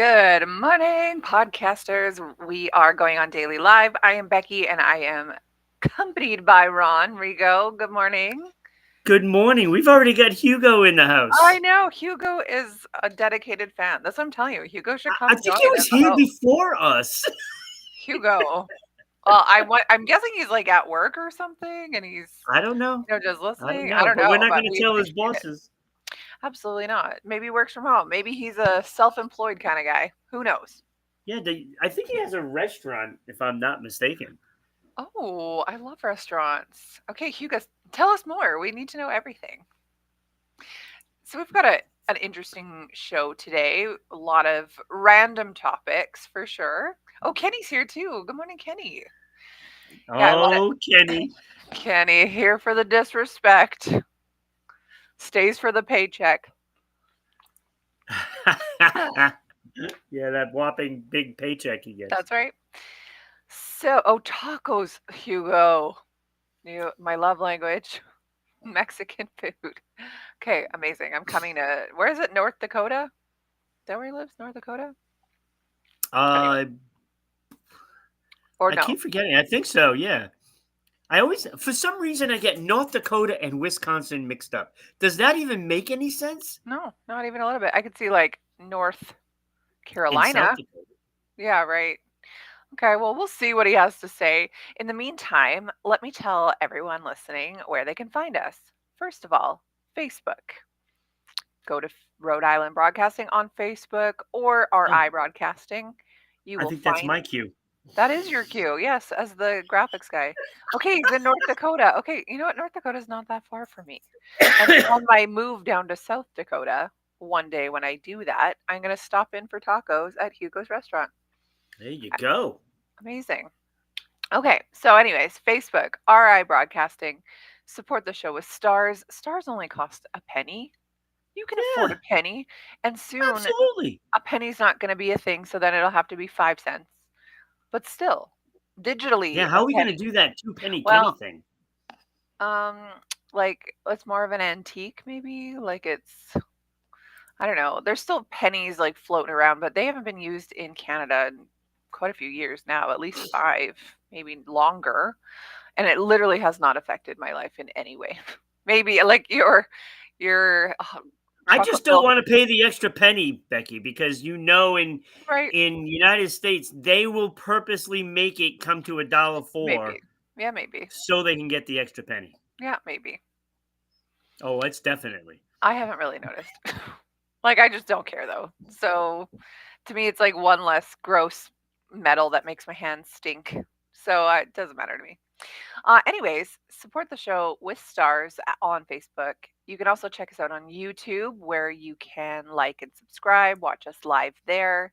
Good morning, podcasters. We are going on daily live. I am Becky and I am accompanied by Ron Rigo. Good morning. Good morning. We've already got Hugo in the I house. know Hugo is a dedicated fan. That's what I'm telling you. Hugo should I come think join he as was a here host. before us. Hugo. Well, I'm guessing he's like at work or something and he's I don't know. just I don't listening. I know, don't but we're know, not but going to we tell his appreciate it. bosses. Absolutely not. Maybe he works from home. Maybe he's a self-employed kind of guy. Who knows? Yeah, I think he has a restaurant, if I'm not mistaken. Oh, I love restaurants. Okay, Hugo, tell us more. We need to know everything. So we've got an interesting show today. A lot of random topics for sure. Oh, Kenny's here too. Good morning, Kenny. Yeah, a lot Oh, Kenny. of Kenny here for the disrespect. Stays for the paycheck. Yeah, that whopping big paycheck he gets. That's right. So, oh, tacos, Hugo. My love language, Mexican food. Okay, amazing. I'm coming to, where is it? North Dakota? Is that where he lives? North Dakota? Anyway, Uh, or I no? keep forgetting. I think so. Yeah. I always, for some reason, I get North Dakota and Wisconsin mixed up. Does that even make any sense? No, not even a little bit. I could see like North In South Carolina. Dakota. Yeah, right. Okay, well, we'll see what he has to say. In the meantime, let me tell everyone listening where they can find us. First of all, Facebook. Go to Rhode Island Broadcasting on Facebook or Oh, RI Broadcasting. You I will think that's find my cue. that is your cue. Yes, as the graphics guy. Okay, he's in North Dakota. Okay, you know what? North Dakota's not that far from me. And on my move down to South Dakota, one day when I do that, I'm going to stop in for tacos at Hugo's restaurant. There you go. Amazing. Okay, so anyways, Facebook, RI Broadcasting, support the show with stars. Stars only cost a penny. You can afford a Yeah, penny, and soon absolutely. a penny's not going to be a thing, so then it'll have to be 5 cents. But still, digitally, Yeah, a how are we gonna penny. do that two penny Kenny Well, thing? um, like it's more of an antique, maybe. Like it's, I don't know. There's still pennies like floating around, but they haven't been used in Canada in quite a few years now, at least 5, maybe longer. And it literally has not affected my life in any way. Maybe like your I chocolate just don't milk, want to pay the extra penny, Becky, because right? in United States they will purposely make it come to a dollar Maybe. four Yeah, maybe. so they can get the extra penny. Yeah, maybe. Oh, it's definitely. I haven't really noticed. Like I just don't care though. So to me, it's like one less gross metal that makes my hands stink. So it doesn't matter to me. Anyways, support the show with stars on Facebook. You can also check us out on YouTube where you can like and subscribe, watch us live there.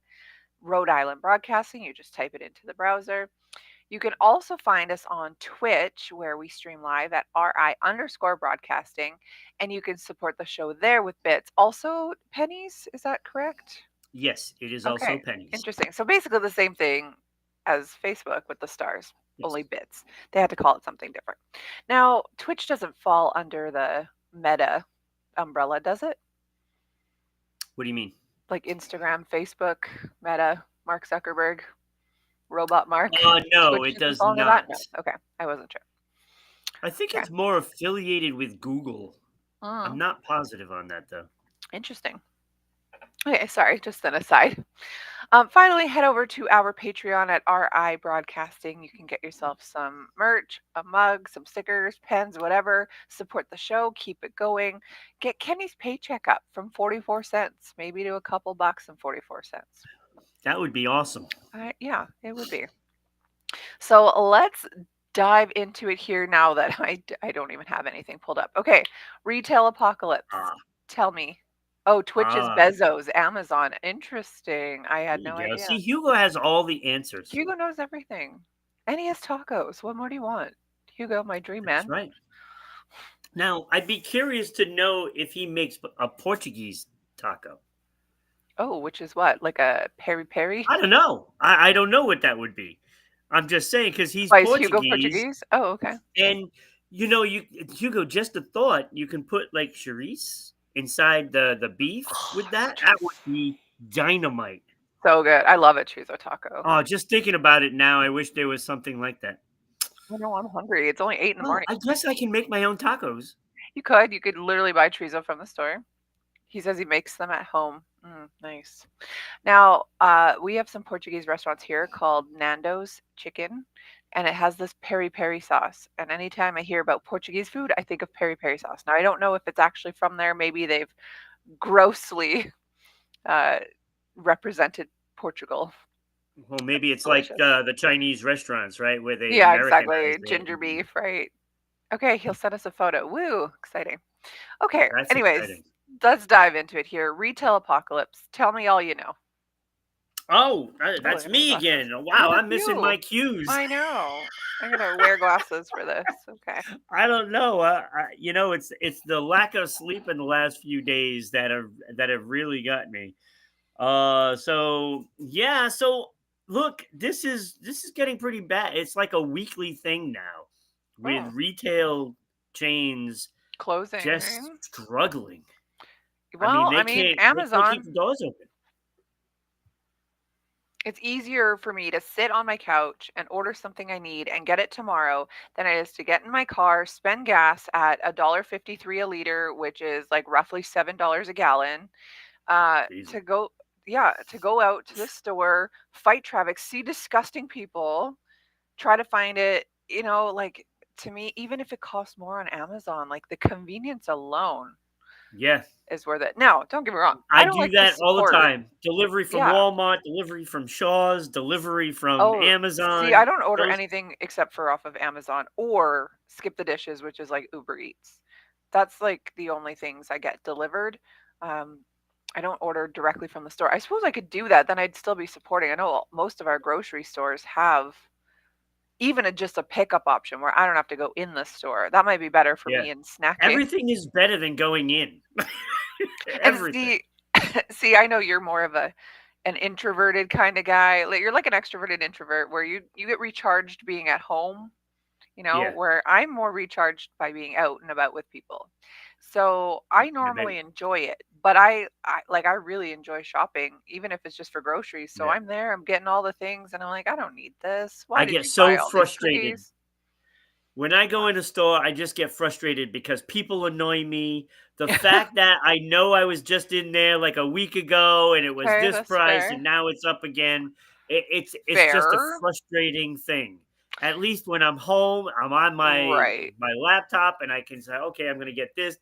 Rhode Island Broadcasting, you just type it into the browser. You can also find us on Twitch where we stream live at RI underscore broadcasting, and you can support the show there with bits. Also, pennies, is that correct? Yes, it is also Okay, pennies. interesting. So basically the same thing as Facebook with the stars, Yes. only bits. They had to call it something different. Now, Twitch doesn't fall under the Meta umbrella, does it? What do you mean? Like Instagram, Facebook, Meta, Mark Zuckerberg, Robot Mark. No, Twitch it doesn't does fall under that? not. No. Okay, I wasn't sure. I think Okay. it's more affiliated with Google. I'm Mm, not positive on that though. interesting. Okay, sorry, just an aside. Finally, head over to our Patreon at RI Broadcasting. You can get yourself some merch, a mug, some stickers, pens, whatever. Support the show, keep it going. Get Kenny's paycheck up from 44 cents, maybe to a couple bucks and 44 cents. That would be awesome. Yeah, it would be. So let's dive into it here now that I don't even have anything pulled up. Okay, retail apocalypse. Ah, Tell me. Oh, Twitch is ah, Bezos, Amazon. Interesting. I there had you no go. idea. See, Hugo has all the answers. Hugo knows everything. And he has tacos. What more do you want? Hugo, my dream That's man. right. Now, I'd be curious to know if he makes a Portuguese taco. Oh, which is what? Like a peri peri? I don't know. I don't know what that would be. I'm just saying because he's Why is Hugo Portuguese, Portuguese? Oh, okay. and you Hugo. Just a thought. You can put like chorizo inside the beef with that. That would be dynamite. So good. I love a chorizo taco. Oh, just thinking about it now, I wish there was something like that. I know I'm hungry. It's only 8 in the Oh, morning. I guess I can make my own tacos. You could literally buy chorizo from the store. He says he makes them at home. Nice. Now, we have some Portuguese restaurants here called Nando's Chicken, and it has this peri peri sauce. And anytime I hear about Portuguese food, I think of peri peri sauce. Now, I don't know if it's actually from there. Maybe they've grossly uh, represented Portugal. Well, maybe it's like Delicious. the Chinese restaurants, right, where they Yeah, exactly. Americanized it. Ginger beef, right? Okay, he'll send us a photo. Woo, exciting. Okay, That's anyways, exciting. let's dive into it here. Retail apocalypse. Tell me all you know. Oh, Oh, that's look at my me glasses. again. Oh, Wow, that's I'm missing my you. cues. I know. I'm gonna wear glasses for this. Okay. I don't know. It's the lack of sleep in the last few days that have really got me. So yeah. So look, this is getting pretty bad. It's like a weekly thing now, with Oh, retail chains just closing. struggling. I mean, Well, I mean, they can't keep the Amazon. doors open. It's easier for me to sit on my couch and order something I need and get it tomorrow than it is to get in my car, spend gas at $1.53 a liter, which is like roughly $7 a gallon, Jesus. to go, yeah, to go out to the store, fight traffic, see disgusting people, try to find it, like, to me, even if it costs more on Amazon, like the convenience alone Yeah. is worth it. Now, don't get me wrong, I I don't do like to that all the support. time. Delivery from Yeah. Walmart, delivery from Shaw's, delivery from Oh, see, I Amazon. don't order Those anything except for off of Amazon or Skip the Dishes, which is like Uber Eats. That's like the only things I get delivered. Um, I don't order directly from the store. I suppose I could do that, then I'd still be supporting. I know most of our grocery stores have even just a pickup option where I don't have to go in the store. That might be better for yeah. me in snacking. Everything is better than going in. And Everything. see, see, I know you're more of an introverted kind of guy. Like, you're like an extroverted introvert where you get recharged being at home, Yeah. where I'm more recharged by being out and about with people. So I I bet. normally enjoy it, but I really enjoy shopping, even if it's just for groceries. So Yeah. I'm there, I'm getting all the things, and I'm like, I don't need this. Why I did get you buy so all these frustrated. cookies? When I go in a store, I just get frustrated because people annoy me. The fact that I know I was just in there like a week ago and it was Okay, this that's price and fair. now it's up again. It's just a Fair. frustrating thing. At least when I'm home, I'm on Right. my laptop and I can say, okay, I'm going to get this,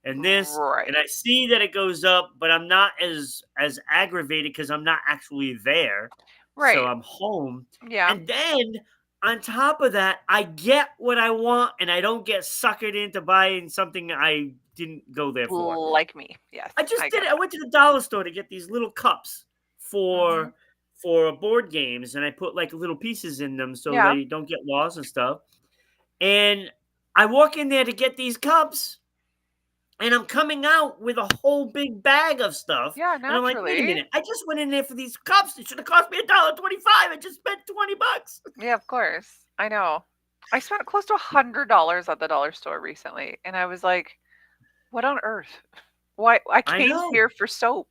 and this, and Right. I see that it goes up, but I'm not as aggravated because I'm not actually there. So Right. I'm home, Yeah. and then on top of that, I get what I want and I don't get suckered into buying something I didn't go there for. Like me. Yes, I just I did get it. I went to the dollar store to get these little cups that. Mhm. for board games, and I put like little pieces in them so Yeah. they don't get lost and stuff. And I walk in there to get these cups, and I'm coming out with a whole big bag of stuff. Yeah, And I'm like, wait a naturally. minute, I just went in there for these cups. It should have cost me $1.25. I just spent $20. Yeah, of course. I know. I spent close to $100 at the dollar store recently, and I was like, "What on earth? Why I I came know. here for soap."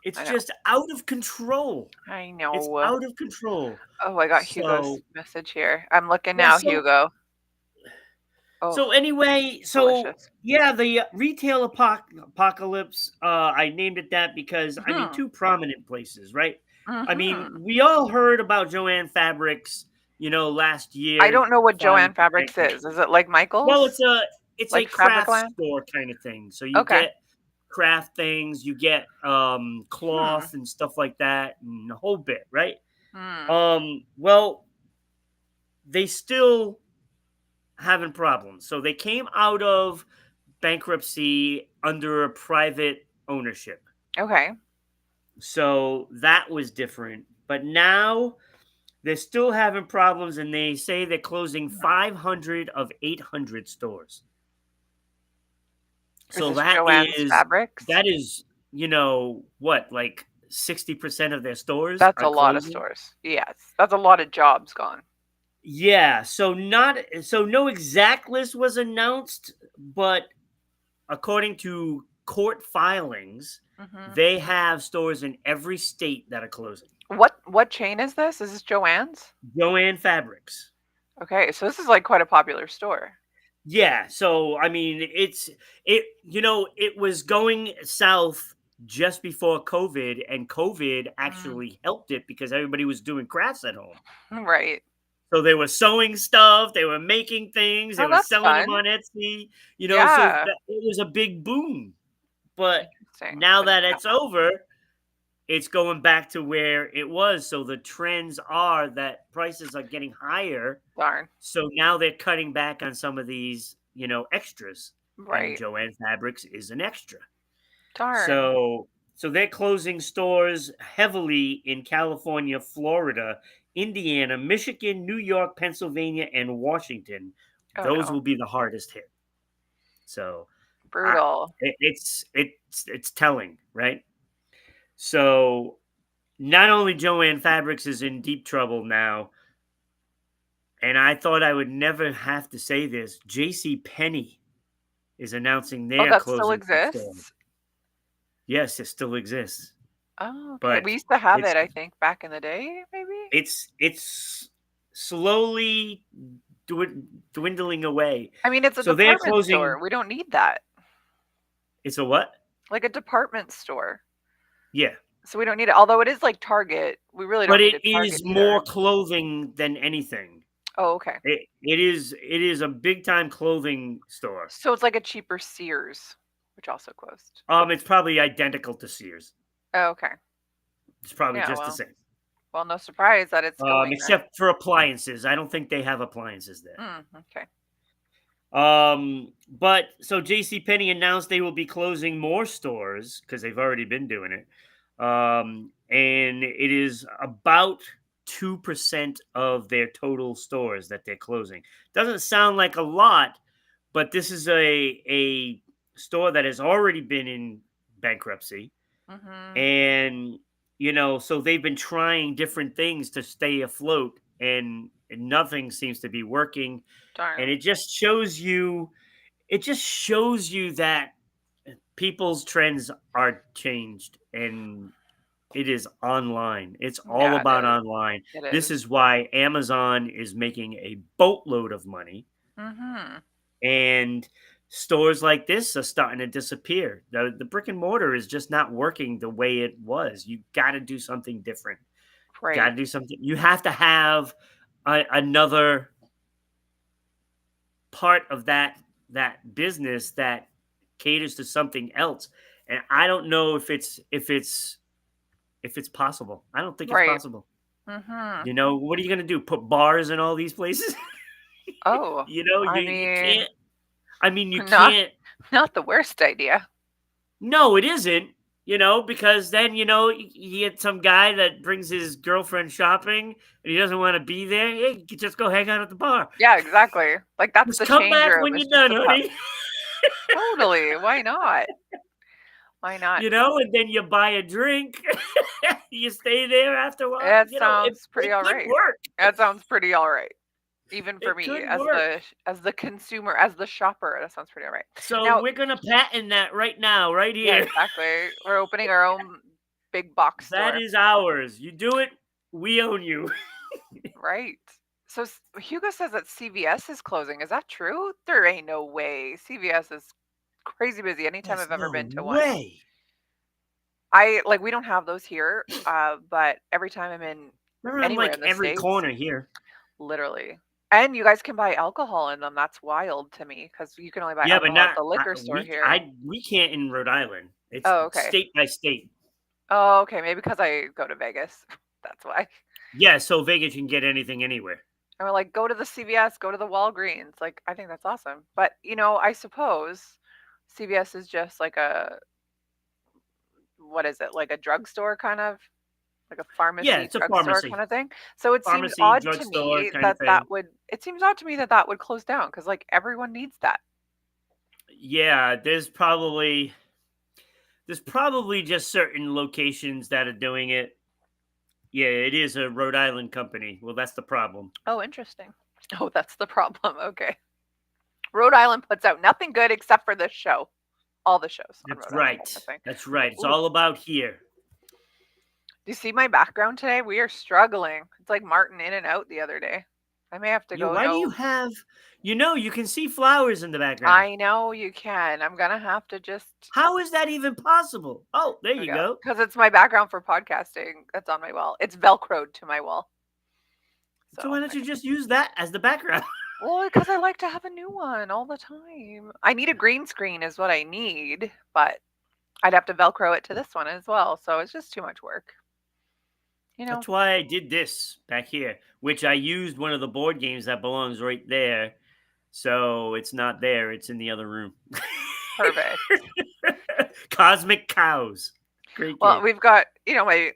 It's I know. just out of control. I It's know. out of control. Oh, I got Hugo's So message here. I'm looking yeah, now, Hugo. Oh, anyway, so delicious. yeah, the retail apocalypse. I named it that because I mean Mhm. two prominent places, right? I mean, Mhm. we all heard about Joanne Fabrics, last I year don't know what filing Joanne for Fabrics is. bankruptcy. Is it like Well, Michael's? it's a Like craft Fabricland? store kind of thing. So you Okay. get craft things, you get Hmm. cloth and stuff like that, and a whole bit, right? Hmm. Well, they still having problems. So they came out of bankruptcy under a private ownership. Okay. So that was different. But now they're still having problems and they say they're closing Hmm. 500 of 800 stores. Is So this Joanne's Fabrics? that is, what, like 60% of their stores That's are a lot of closing. stores. Yes. That's a lot of jobs gone. Yeah, so no exact list was announced, but according to court filings, Mhm. They have stores in every state that are closing. What chain is this? Is this Joann's? Joann Fabrics. Okay, so this is like quite a popular store. Yeah, so I mean, it was going south just before COVID, and COVID Mm, actually helped it because everybody was doing crafts at home. right. So they were sewing stuff, they were making things, they Oh, were that's selling them fun. on Etsy, so Yeah. that it was a big boom. But Interesting. now I did that not it's know. over, it's going back to where it was. So the trends are that prices are getting higher. Darn. So now they're cutting back on some of these, extras. And Right. Joann Fabrics is an extra. Darn. So they're closing stores heavily in California, Florida, Indiana, Michigan, New York, Pennsylvania, and Washington. Oh Those no. will be the hardest hit. So I, Brutal. it's telling, right? So not only Joann Fabrics is in deep trouble now, and I thought I would never have to say this, J.C. Penney is announcing Oh, they're that still closing some stores. exists? Yes, it still exists, Oh, okay. but We used to have it's it, I think, back in the day, maybe? it's slowly dwindling away. I mean, it's a So they're department closing. store. We don't need that. It's a what? Like a department store. Yeah, So we don't need it. Although it is like Target. We really but don't need it a Target is more either. clothing than anything. Oh, okay. It is a big time clothing store. So it's like a cheaper Sears, which also closed. It's probably identical to Sears. Oh, okay. It's probably Yeah, just the same. well, no surprise that it's going then. Except for appliances. I don't think they have appliances there. Okay. But so J.C. Penney announced they will be closing more stores because they've already been doing it. And it is about 2% of their total stores that they're closing. Doesn't sound like a lot, but this is a store that has already been in bankruptcy. Mhm. And so they've been trying different things to stay afloat, and nothing seems to be working. And Darn. it just shows you that people's trends are changed, and it is online. It's all Yeah, it about is. online. It This is. is why Amazon is making a boatload of money, Mhm. and stores like this are starting to disappear. The brick and mortar is just not working the way it was. You got to do something different. You got Right. to do something. You have to have another part of that business that caters to something else. And I don't know if it's possible. I don't think it's Right. possible. Mhm. What are you going to do? Put bars in all these places? Oh, I You mean, can't. I mean, you not can't. not the worst idea. No, it isn't. Because then you get some guy that brings his girlfriend shopping and he doesn't want to be there. Hey, you can just go hang out at the bar. Yeah, exactly. Like that's Just the come change back room. when It's you're just done, the pub. honey. Totally. Why not? Why not? And then you buy a drink. You stay there after a while. It It, sounds pretty it all could right. work. That sounds pretty all right. Even for It me could as work. the consumer, as the shopper, that sounds pretty all right. So Now, we're gonna patent that right now, right yeah, here. exactly. We're opening our own big box That store. is ours. You do it, we own you. Right. So Hugo says that CVS is closing. Is that true? There ain't no way. CVS is crazy busy anytime There's I've ever no been to one. way. I like we don't have those here, but every time I'm in They're on anywhere like in the every States, corner here. literally. And you guys can buy alcohol in them. That's wild to me because you can only buy Yeah, but alcohol at not the liquor store here. we can't in Rhode Island. It's Oh, okay. state by state. Oh, okay. Maybe because I go to Vegas. That's why. Yeah, so Vegas can get anything anywhere. And we're like, go to the CVS, go to the Walgreens. Like, I think that's awesome. But, I suppose CVS is just like what is it? Like a drugstore kind of, like a Yeah, pharmacy it's a drugstore kind pharmacy. of thing. So it seems Pharmacy, odd to drugstore me kind of that thing. it seems odd to me that that would close down because like everyone needs that. Yeah, there's probably just certain locations that are doing it. Yeah, it is a Rhode Island company. Well, that's the problem. Oh, interesting. Oh, that's the problem. Okay. Rhode Island puts out nothing good except for this show. all the shows on That's Rhode Island, right. I think. That's right. It's Ooh, all about here. do you see my background today? We are struggling. It's like Martin in and out the other day. I may have to Yeah, go. why do you No, have you can see flowers in the background. I know you can. I'm gonna have to just How is that even possible? Oh, there there we you go go. because it's my background for podcasting. That's on my wall. It's velcroed to my wall, so So why don't I you can. just use that as the background? Well, because I like to have a new one all the time. I need a green screen, is what I need, but I'd have to velcro it to this one as well. So it's just too much work, you know. That's why I did this back here, which I used one of the board games that belongs right there. So it's not there, it's in the other room. Perfect. Cosmic Cows. Great Well, game. we've got,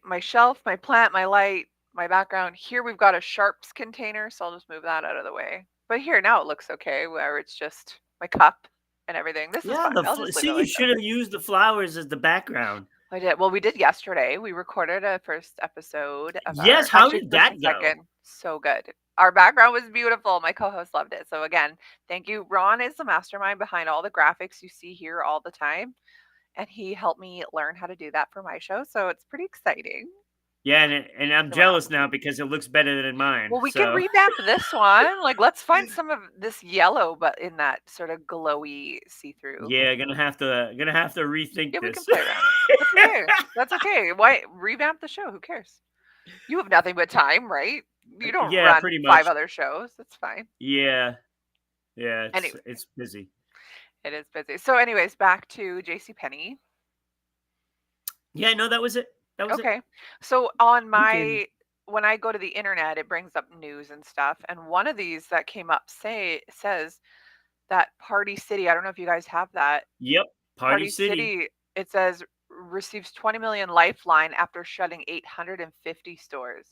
my shelf, my plant, my light, my background. Here we've got a sharps container, so I'll just move that out of the way. But here now it looks okay, where it's just my cup and everything. This is Yeah, fine. I'll just leave it see, you like this. should have used the flowers as the background. I did. Well, we did yesterday. We recorded a first episode of Yes, our, how actually did first that and go? second. So good. Our background was beautiful. My co-host loved it. So again, thank you. Ron is the mastermind behind all the graphics you see here all the time, and he helped me learn how to do that for my show. So it's pretty exciting. Yeah, and I'm So we're not. jealous now because it looks better than mine. Well, we can So revamp this one. Like, let's find some of this yellow, but in that sort of glowy see-through. yeah, gonna have to rethink Yeah, we can this. play around. That's okay. That's okay. Why revamp the show? Who cares? You have nothing but time, right? You don't Yeah, run pretty five much. other shows. That's fine. Yeah, yeah, it's Anyway, it's busy. it is busy. So, anyways, back to J.C. Penney. Yeah, no, that was it. That was it. Okay. So on You can. my when I go to the internet, it brings up news and stuff. And one of these that came up says that Party City, I don't know if you guys have that. Yep, Party Party City. City, it says receives 20 million lifeline after shutting 850 stores.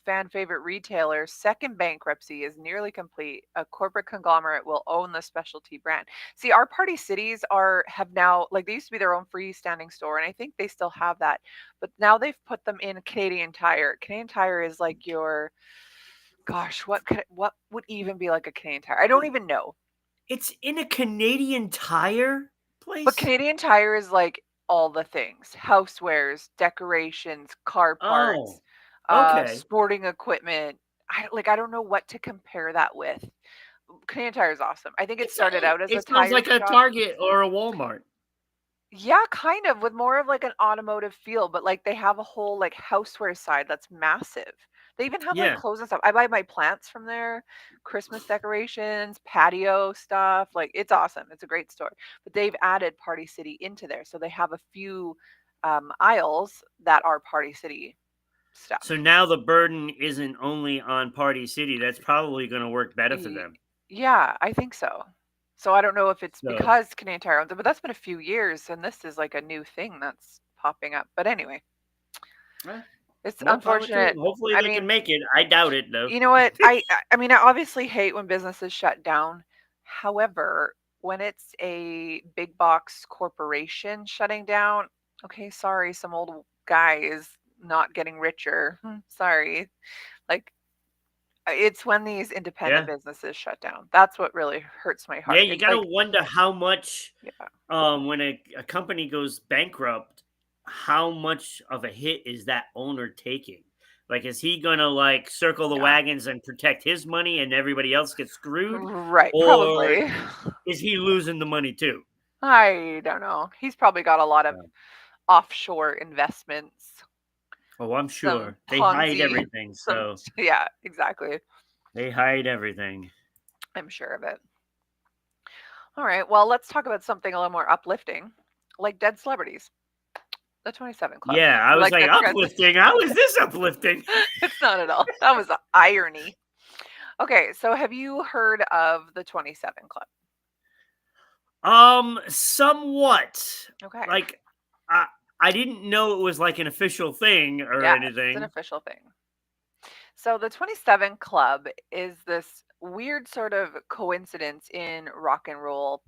Fan favorite retailer's second bankruptcy is nearly complete. A corporate conglomerate will own the specialty brand. See, our Party Cities have now, like, they used to be their own freestanding store, and I think they still have that, but now they've put them in Canadian Tire. Canadian Tire is like your, gosh, what would even be like a Canadian Tire? I don't Wait, even know. it's in a Canadian Tire But place. Canadian Tire is like all the things: housewares, decorations, car Oh, parts, okay. sporting equipment. I don't know what to compare that with. Canadian Tire is awesome. I think it started out as a It sounds tire like a shop. Target or a Walmart. Yeah, kind of, with more of like an automotive feel, but like they have a whole like houseware side that's massive. They even have like Yeah. clothes and stuff. I buy my plants from there, Christmas decorations, patio stuff. Like, it's awesome. It's a great store. But they've added Party City into there. So they have a few aisles that are Party City stuff. So now the burden isn't only on Party City. That's probably going to work better for Y- them. Yeah, I think so. So I don't know if it's So, because Canadian Tire owns it, but that's been a few years, and this is like a new thing that's popping up. But anyway, eh, it's more power to unfortunate. them. Hopefully I they can mean, make it. I doubt it though. you know what? I mean, I obviously hate when businesses shut down. However, when it's a big box corporation shutting down, okay, sorry, some old guy is not getting richer. Sorry. Like, it's when these independent Yeah. businesses shut down. That's what really hurts my Yeah, heart. you It's got to like, wonder how much yeah, when a company goes bankrupt, how much of a hit is that owner taking? Like, is he gonna like circle the yeah. wagons and protect his money and everybody else gets screwed? Right, Or probably. is he losing the money too? I don't know. He's probably got a lot of Yeah. offshore investments, Oh, I'm some sure. They hide Ponzi, everything, some, so yeah, exactly. they hide everything. I'm sure of it. All right, well, let's talk about something a little more uplifting, like dead celebrities, the 27 Club. Yeah, I You was like like, that transition? uplifting. How is this uplifting? It's not at all. That was irony. Okay, so have you heard of the 27 Club? Somewhat. Okay, Like, I I didn't know it was like an official thing or yes, it's an anything. official thing. So the 27 Club is this weird sort of coincidence in rock and roll.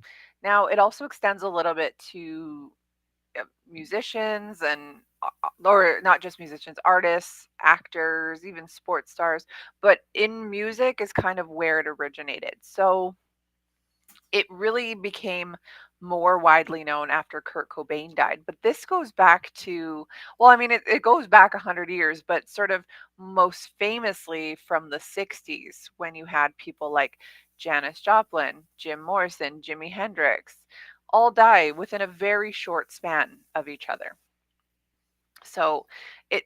Now, it also extends a little bit to musicians and or not just musicians, artists, actors, even sports stars, but in music is kind of where it originated. So It really became more widely known after Kurt Cobain died. But this goes back to, well, I mean, it goes back 100 years, but sort of most famously from the 60s when you had people like Janis Joplin, Jim Morrison, Jimi Hendrix all die within a very short span of each other. So it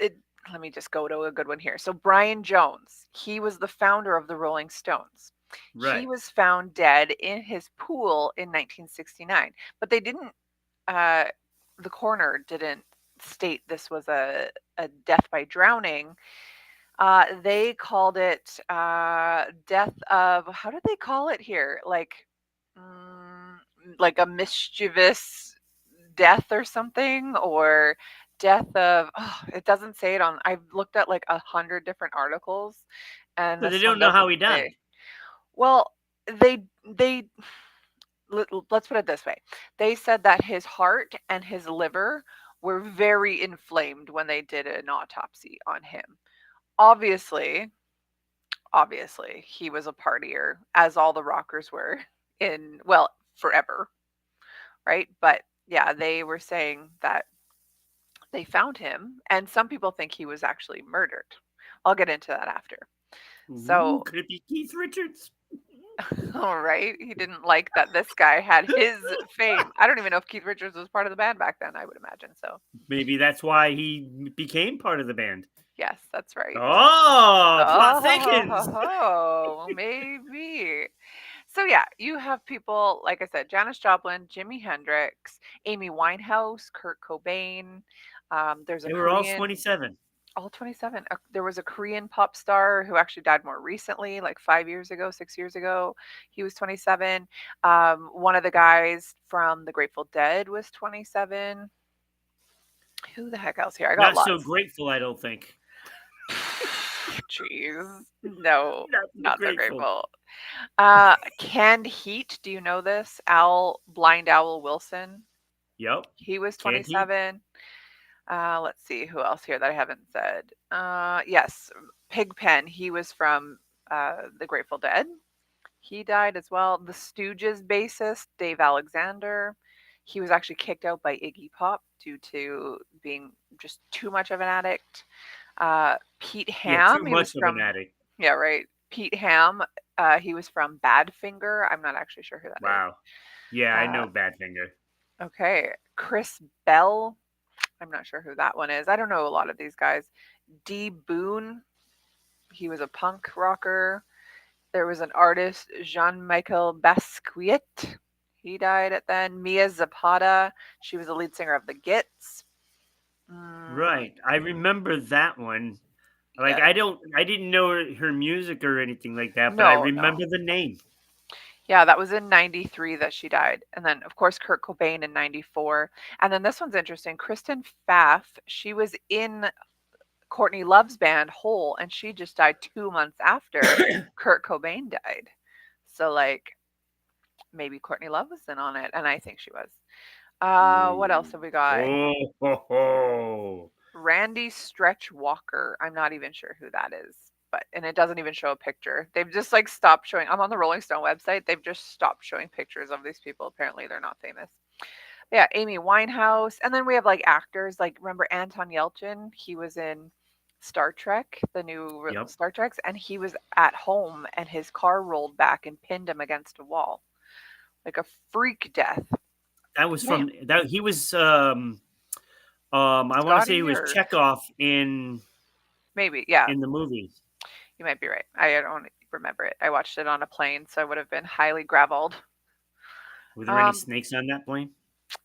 it let me just go to a good one here. So Brian Jones, he was the founder of the Rolling Stones. He Right. was found dead in his pool in 1969, but they didn't uh the coroner didn't state this was a death by drowning. They called it death of, how did they call it here? Mm, like a mischievous death or something, or death of, oh, it doesn't say it on, I've looked at like 100 different articles and So they this one don't know how doesn't he say. died. Well, they let's put it this way. They said that his heart and his liver were very inflamed when they did an autopsy on him. Obviously, obviously he was a partier, as all the rockers were in, well, forever, right? But yeah, they were saying that they found him, and some people think he was actually murdered. I'll get into that after. Ooh, So, could it be Keith Richards? all right, he didn't like that this guy had his fame. I don't even know if Keith Richards was part of the band back then, I would imagine so. Maybe that's why he became part of the band. Yes, that's right. Oh, plot thickens. Oh, maybe. So yeah, you have people like I said, Janis Joplin, Jimi Hendrix, Amy Winehouse, Kurt Cobain. There's a They were all Korean, 27. all 27. There was a Korean pop star who actually died more recently, like 5 years ago, 6 years ago. He was 27. One of the guys from the Grateful Dead was 27. Who the heck else here? I got Not so lots. grateful, I don't think. Jeez. No, Not so not so grateful. grateful. Canned Heat. Do you know this? Blind Owl Wilson. Yep. He was Can't he? 27. Let's see who else here that I haven't said. Yes, Pigpen. He was from the Grateful Dead. He died as well. The Stooges bassist Dave Alexander. He was actually kicked out by Iggy Pop due to being just too much of an addict. Pete Yeah, Ham. too He was much of an from, addict. yeah, right. Pete Ham. He was from Badfinger. I'm not actually sure who that is. Wow. Yeah, I Uh, know Badfinger. okay. Chris Bell. I'm not sure who that one is. I don't know a lot of these guys. D. Boone. He was a punk rocker. There was an artist, Jean Michel Basquiat. He died at then. Mia Zapata. She was the lead singer of the Gits. Mm, Right. I remember that one. Like yeah. I didn't know her music or anything like that, but I No, no. remember the name. Yeah, that was in 93 that she died. And then, of course, Kurt Cobain in 94. And then this one's interesting. Kristen Pfaff, she was in Courtney Love's band Hole, and she just died 2 months after Kurt Cobain died. So, like, maybe Courtney Love was in on it, and I think she was. What else Ooh. have we got? Oh ho ho. Randy Stretch Walker. I'm not even sure who that is, but and it doesn't even show a picture. They've just like stopped showing. I'm on the Rolling Stone website. They've just stopped showing pictures of these people. Apparently, they're not famous. Yeah, Amy Winehouse, and then we have like actors. Like remember Anton Yelchin? He was in Star Trek, the new Yep. Star Treks, and he was at home, and his car rolled back and pinned him against a wall, like a freak death. That was Man, from that he was I want to say he Scotty was or Chekhov maybe, yeah, in the movies. you might be right. I don't remember it. I watched it on a plane, so I would have been highly graveled. Were there any Um, snakes on that plane?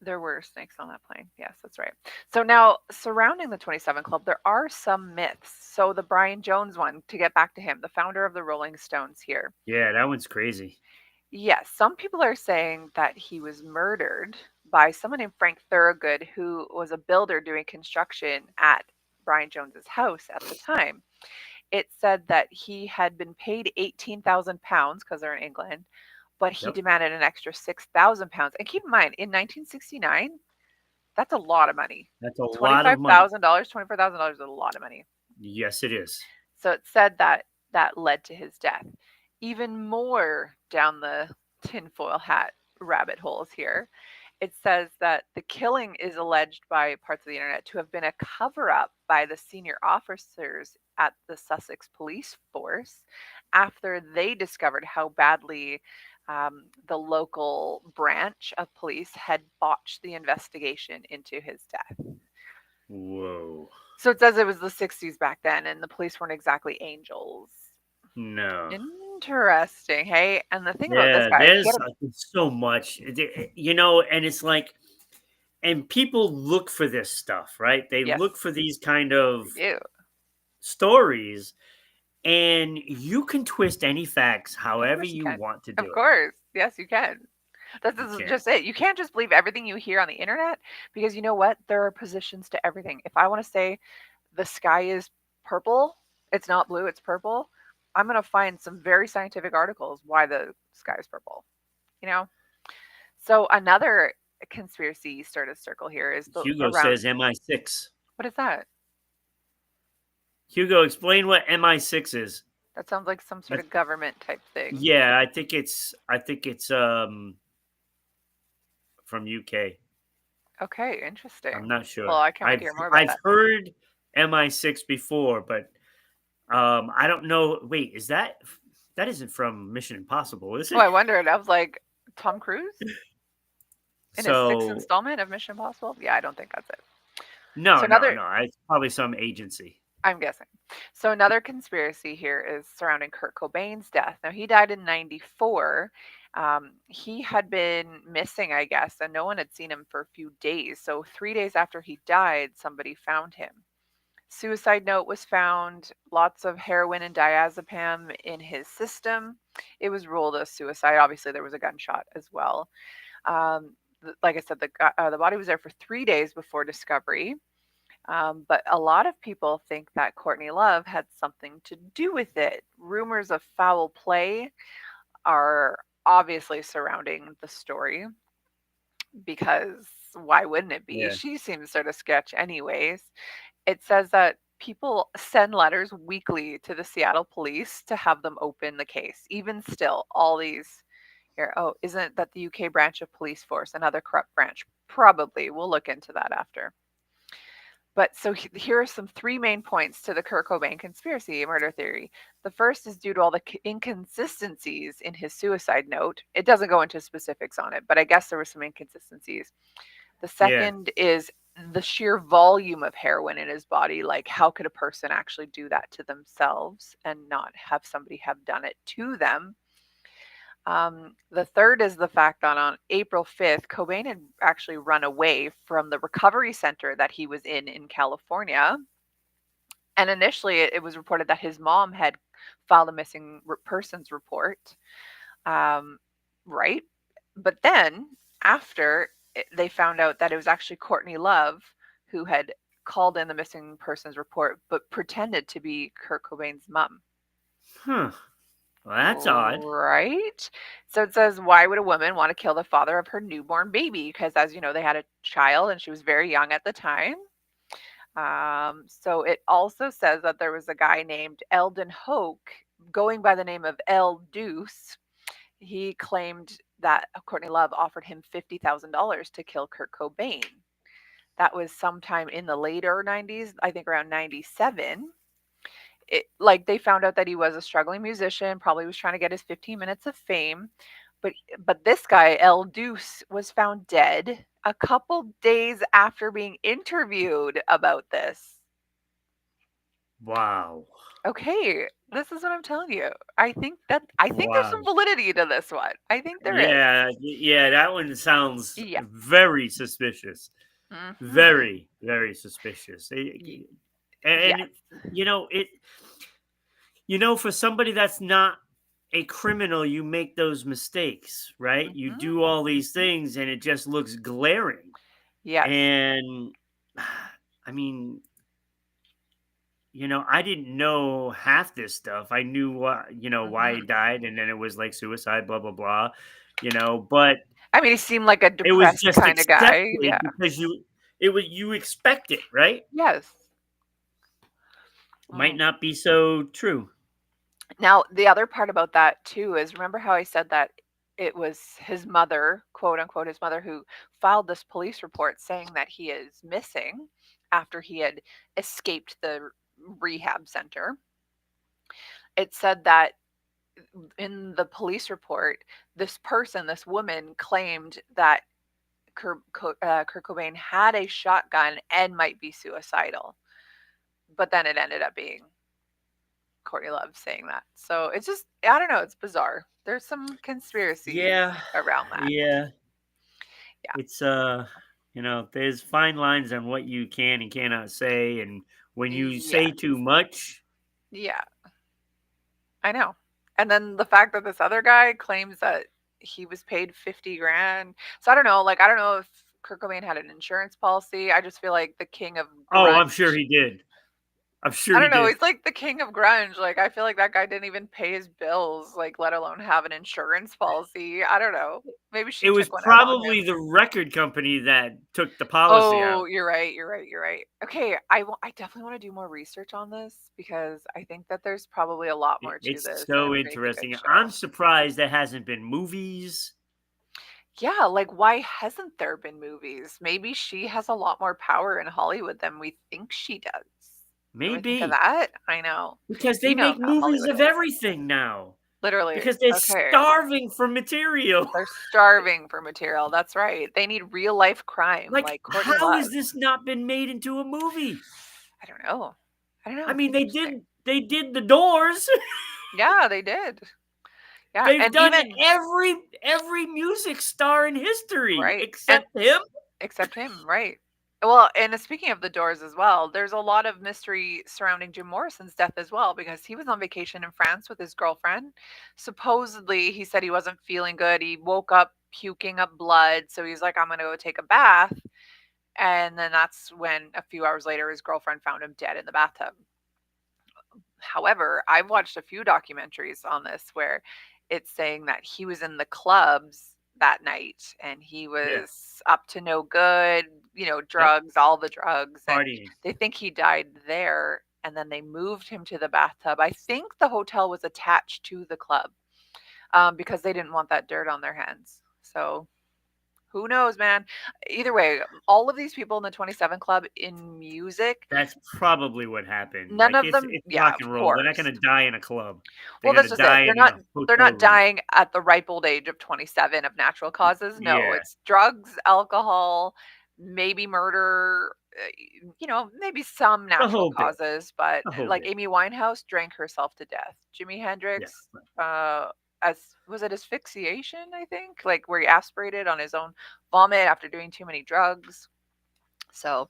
there were snakes on that plane. Yes, that's right. So now, surrounding the 27 Club, there are some myths. So the Brian Jones one, to get back to him, the founder of the Rolling Stones here. Yeah, that one's crazy. Yes, some people are saying that he was murdered by someone named Frank Thorogood, who was a builder doing construction at Brian Jones's house at the time. It said that he had been paid £18,000 because they're in England, but he Yep. demanded an extra £6,000. And keep in mind, in 1969, that's a lot of money. That's a lot of money. $25,000, $24,000 is a lot of money. Yes, it is. So it said that that led to his death. Even more down the tinfoil hat rabbit holes here. It says that the killing is alleged by parts of the internet to have been a cover up by the senior officers at the Sussex police force after they discovered how badly the local branch of police had botched the investigation into his death. Whoa. So it says it was the 60s back then, and the police weren't exactly angels. No. Interesting, hey? And the thing about this Yeah, guy is he there's had a so much, and it's like, and people look for this stuff, right? They yes, look for these kind of they do. stories, and you can twist any facts Of however course you you can. want to Of do it. course. Yes, you can. This You is can. just it. You can't just believe everything you hear on the internet because you know what? There are positions to everything. If I want to say the sky is purple, it's not blue, it's purple, I'm going to find some very scientific articles why the sky is purple, you know? So another conspiracy started circle here is the Hugo around says MI6. what is that? Hugo, explain what MI6 is. That sounds like some sort That's, of government type thing. yeah, I think it's from UK. Okay, I'm interesting. not Well, sure. I can't wait to I've hear more about I've that. heard MI6 before, but I don't know. Wait, that isn't from Mission Impossible, is Oh, it? I wondered. I was like, Tom Cruise in his sixth So installment of Mission Impossible? Yeah, I don't think that's it. no, So no, another, no. It's probably some agency. I'm guessing. So another conspiracy here is surrounding Kurt Cobain's death. Now he died in '94. He had been missing, I guess, and no one had seen him for a few days. So 3 days after he died, somebody found him. Suicide note was found, lots of heroin and diazepam in his system. It was ruled a suicide. Obviously, there was a gunshot as well. Like I said, the body was there for 3 days before discovery. But a lot of people think that Courtney Love had something to do with it. Rumors of foul play are obviously surrounding the story because why wouldn't it be? Yeah. She seems sort of sketch, anyways. It says that people send letters weekly to the Seattle police to have them open the case. Even still, all these here. Oh, isn't that the UK branch of police force another corrupt branch? Probably. We'll look into that after. But so here are some three main points to the Kurt Cobain conspiracy murder theory. The first is due to all the inconsistencies in his suicide note. It doesn't go into specifics on it, but I guess there were some inconsistencies. The Yeah. second is the sheer volume of heroin in his body. Like, how could a person actually do that to themselves and not have somebody have done it to them? The third is the fact that on April 5th, Cobain had actually run away from the recovery center that he was in California. And initially, it was reported that his mom had filed a missing persons report. Um, right. But then, after they found out that it was actually Courtney Love who had called in the missing persons report, but pretended to be Kurt Cobain's mom. Huh. Well, that's odd. Right? So it says, why would a woman want to kill the father of her newborn baby? Because, as you know, they had a child and she was very young at the time. So it also says that there was a guy named Eldon Hoke going by the name of El Deuce. He claimed that Courtney Love offered him $50,000 to kill Kurt Cobain. That was sometime in the later 90s, I think around 97. Like they found out that he was a struggling musician, probably was trying to get his 15 minutes of fame. But this guy, El Deuce, was found dead a couple days after being interviewed about this. Wow. Okay, this is what I'm telling you. I think there's Wow. some validity to this one. I think there is. Yeah, yeah, that one sounds Yeah. very suspicious. Mhm. Very, very suspicious. Y- And yes. it for somebody that's not a criminal, you make those mistakes, right? You Mhm. do all these Mhm. things and it just looks glaring. Yes. And I mean, I didn't know half this stuff. I knew why he Mhm. died, and then it was like suicide, blah blah blah. But I mean, he seemed like a it was depressed just kind of guy. accepted Yeah. because you expect it, right? Yes. Might Mm. not be so true. Now, the other part about that too is remember how I said that it was his mother, quote unquote, his mother, who filed this police report saying that he is missing after he had escaped the rehab center. It said that in the police report, this person, this woman, claimed that Kurt Cobain had a shotgun and might be suicidal. But then it ended up being Courtney Love saying that. So it's just, I don't know, it's bizarre. There's some conspiracies Yeah, around that. yeah. Yeah. It's there's fine lines on what you can and cannot say, and when you Yeah. say too much, Yeah. I know. And then the fact that this other guy claims that he was paid 50 grand. So I don't know. Like, I don't know if Kurt Cobain had an insurance policy. I just feel like the king of oh, grunge. I'm sure he did. I'm I sure he don't know. did. He's like the king of grunge. Like, I feel like that guy didn't even pay his bills, like, let alone have an insurance policy. I don't know. Maybe It she was took one out on him. probably the record company that took the policy Oh, out. you're right. You're right. You're right. Okay, I definitely want to do more research on this because I think that there's probably a lot more to It's this, and it so would make a good interesting. I'm show. surprised there hasn't been movies. Yeah, like why hasn't there been movies? Maybe she has a lot more power in Hollywood than we think she does. You ever think of Maybe that? I know. because they You know make how movies Hollywood of is. everything now. Literally. Because they're Okay. starving for material. They're starving for material. That's right. They need real life crime Like, like Courtney how Love. has this not been made into a movie? I don't know. I don't know. I It's mean, interesting. they did The Doors. Yeah, they did. Yeah, They've and done even every music star in history right. And except him. except him, right. Well, and speaking of the Doors as well, there's a lot of mystery surrounding Jim Morrison's death as well because he was on vacation in France with his girlfriend. Supposedly, he said he wasn't feeling good. He woke up puking up blood, so he's like, "I'm gonna go take a bath." And then that's when a few hours later, his girlfriend found him dead in the bathtub. However, I've watched a few documentaries on this where it's saying that he was in the clubs that night and he Yeah. was up to no good, Yep. drugs, all the drugs. And Partying. they think he died there. And then they moved him to the bathtub. I think the hotel was attached to the club because they didn't want that dirt on their hands. So who knows, man? Either way, all of these people in the 27 Club in music, That's probably what happened. none Like of them, it's yeah, rock of and roll. They're not course. gonna die in a club. They're Well, this gonna is it. die They're in not a they're hotel not room. dying at the ripe old age of 27 of natural causes. No, Yeah. it's drugs, alcohol, maybe murder, maybe some A natural whole bit. causes, but A whole like bit. Amy Winehouse drank herself to death. Jimi Yeah. Hendrix, as was it asphyxiation, I think, like where he aspirated on his own vomit after doing too many drugs. So,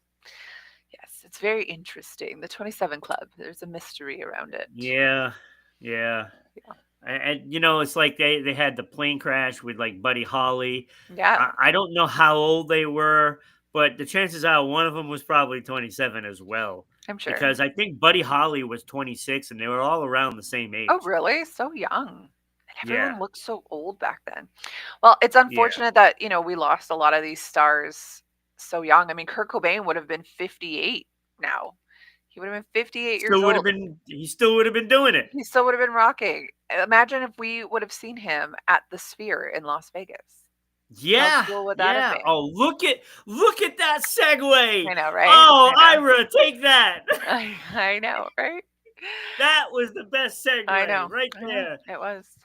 yes, it's very interesting. The 27 Club, there's a mystery around it. Yeah. Yeah. Yeah. And it's like they had the plane crash with like Buddy Holly. Yeah, I don't know how old they were, but the chances are one of them was probably 27 as well. I'm sure. Because I think Buddy Holly was 26 and they were all around the same Oh, age. really? So young. And Yeah. everyone looked so old back then. Well, it's Yeah. unfortunate that, we lost a lot of these stars so young. I mean, Kurt Cobain would have been 58 now. He would have been 58 years old. He still would have been doing it. He still would have been rocking. Imagine if we would have seen him at the Sphere in Las Vegas. How Yeah. cool would that have Yeah. been? Oh, look at that segue. I know, right? Oh, I know. Ira, take that. I know, right? That was the best I segue know. right I know. there. It was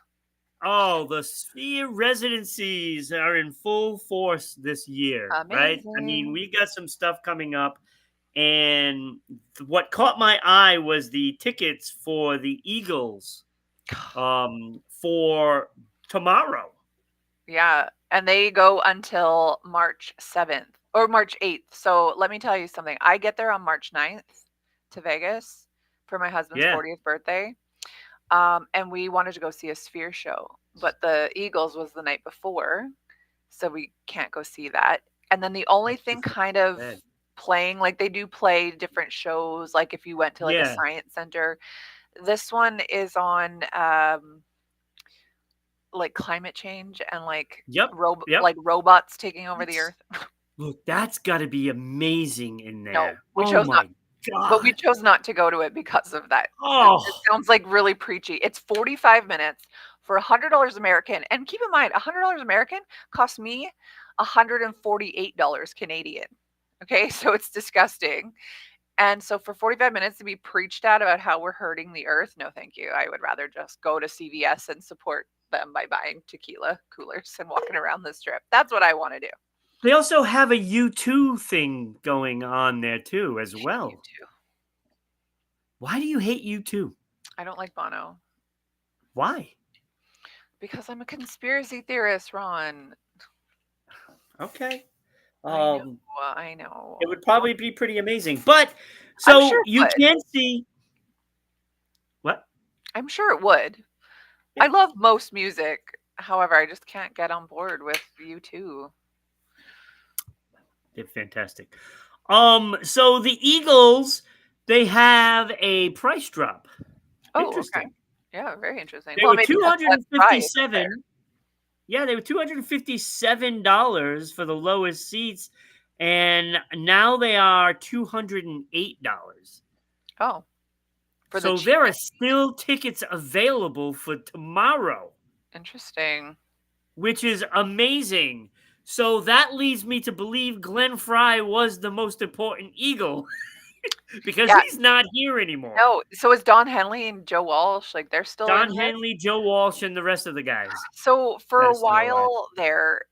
Oh, the Sphere residencies are in full force this year, right? I mean, amazing. we got some stuff coming up, and what caught my eye was the tickets for the Eagles for tomorrow. Yeah, and they go until March 7th or March 8th. So let me tell you something. I get there on March 9th to Vegas for my husband's Yeah, 40th birthday. And we wanted to go see a Sphere show, but the Eagles was the night before, so we can't go see that. And then the only that's thing just kind of bad. playing, like they do play different shows, like if you went to like a Yeah. science center. This one is on like climate change and like Yep. Yep. like robots taking over the That's, earth. look, that's got to be amazing in No, there. we Oh chose not my but we god. chose not to go to it because of that. It Oh, sounds like really preachy. It's 45 minutes. for $100 American. And keep in mind, $100 American cost me $148 Canadian. Okay, so it's disgusting. And so for 45 minutes to be preached at about how we're hurting the earth, no thank you. I would rather just go to CVS and support them by buying tequila coolers and walking around the strip. That's what I want to do. They also have a U2 thing going on there too, as I hate you well. too. Why do you hate U2? I don't like Bono Why? because I'm a conspiracy theorist, Ron. Okay. I know. Um, I know. it would probably be pretty amazing. But I'm sure so it you would. can see what? I'm sure it would. Yeah, I love most music. However, I just can't get on board with you too. they're fantastic. So the Eagles, they have a price drop. Oh, okay. Interesting. Yeah, very interesting. They Well, were maybe because Glenn Fry isn't there. 257. Yeah, they were $257 for the lowest seats, and now they are $208. Oh, for the So there are cheapest seat. still tickets available for tomorrow, Interesting. which is amazing. So that leads me to believe Glenn Fry was the most important Eagle because Yeah. he's not here anymore. No. So is Don Henley and Joe Walsh like they're still Don in there? Henley, Joe Walsh, and the rest of the guys So for that a are still alive. while there,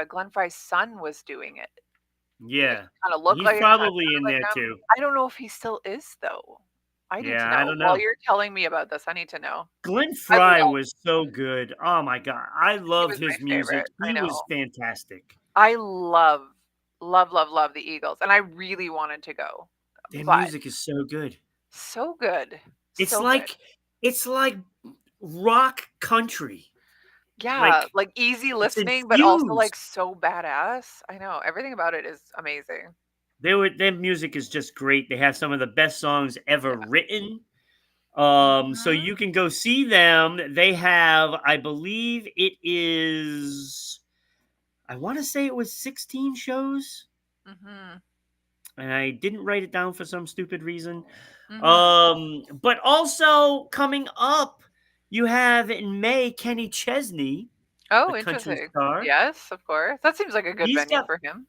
Glenn Fry's son was doing it. Like, Yeah, he kinda looked he's like him, kinda probably sounded in like there him. too. I don't know if he still is, though. I need to Yeah, I know. don't While know. you're telling me about this, I need to know. Glenn I Fry love was so good. Oh my god, I he loved was my his music. favorite, I He was know. fantastic. I love, love, love, love the Eagles, and I really wanted to go, Their but music is so good. so good, It's so good. like it's like rock country. Yeah, Like like, easy it's listening, but also, infused. like, so badass. I know, everything about it is amazing. Their music is just great. They have some of the best songs ever Yeah. written. So Mhm, you can go see them. They have, I believe it is, I want to say it was 16 shows, mhm, and I didn't write it down for some stupid reason. mhm. But also coming up, you have in May Kenny Chesney, the Oh, country interesting. star. Yes, of course. That seems like a good He's venue got for him.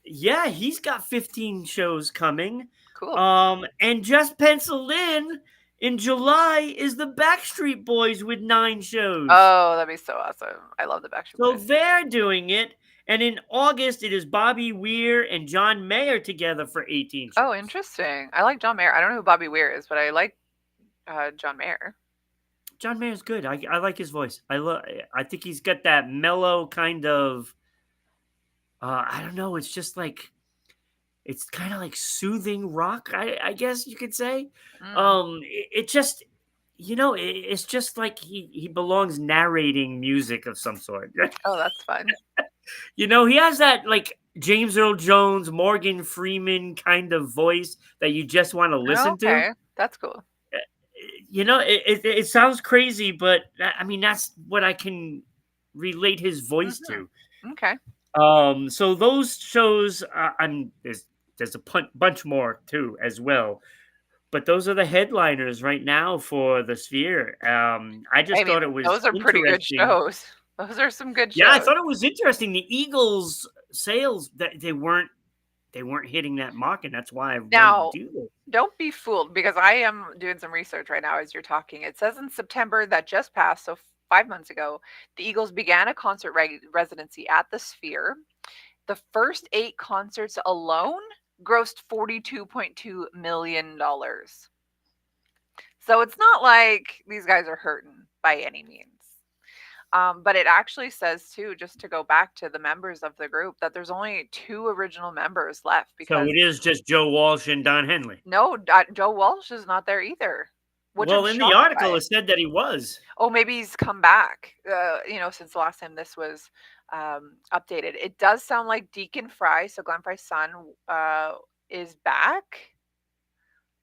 Yeah, he's got 15 shows coming. Cool. And just penciled in July is the Backstreet Boys with 9 shows. Oh, that'd be so awesome. I love the Backstreet So Boys. they're doing it. And in August, it is Bobby Weir and John Mayer together for 18 Oh, shows. interesting. I like John Mayer. I don't know who Bobby Weir is, but I like, John Mayer. John Mayer's good. I like his voice. I think he's got that mellow kind of I don't know, it's just like it's kind of like soothing rock, I guess you could say. Mm. It just it's just like he belongs narrating music of some sort. Oh, that's fun. He has that like James Earl Jones, Morgan Freeman kind of voice that you just want to Oh, listen to. okay. That's cool. It sounds crazy, but I mean that's what I can relate his voice Mhm. to. Okay. So those shows, there's a bunch more too as well, but those are the headliners right now for the Sphere. I I just mean, thought it was those are pretty good interesting. shows. Those are some good Yeah, I shows. thought it was interesting. The Eagles sales that they weren't hitting that mark, and that's why I wanted to Now, do this. don't be fooled because I am doing some research right now as you're talking. It says in September that just passed, so 5 months ago, the Eagles began a concert residency at the Sphere. The first 8 concerts alone grossed $42.2 million. So it's not like these guys are hurting by any means. But it actually says too, just to go back to the members of the group, that there's only 2 original members left So because it is just Joe Walsh and Don Henley. no, Joe Walsh is not there either, which I'm Well, in the shocked article, by. it said that he was. Oh, maybe he's come back, since the last time this was, updated. It does sound like Deacon Fry, so Glenn Fry's son, is back.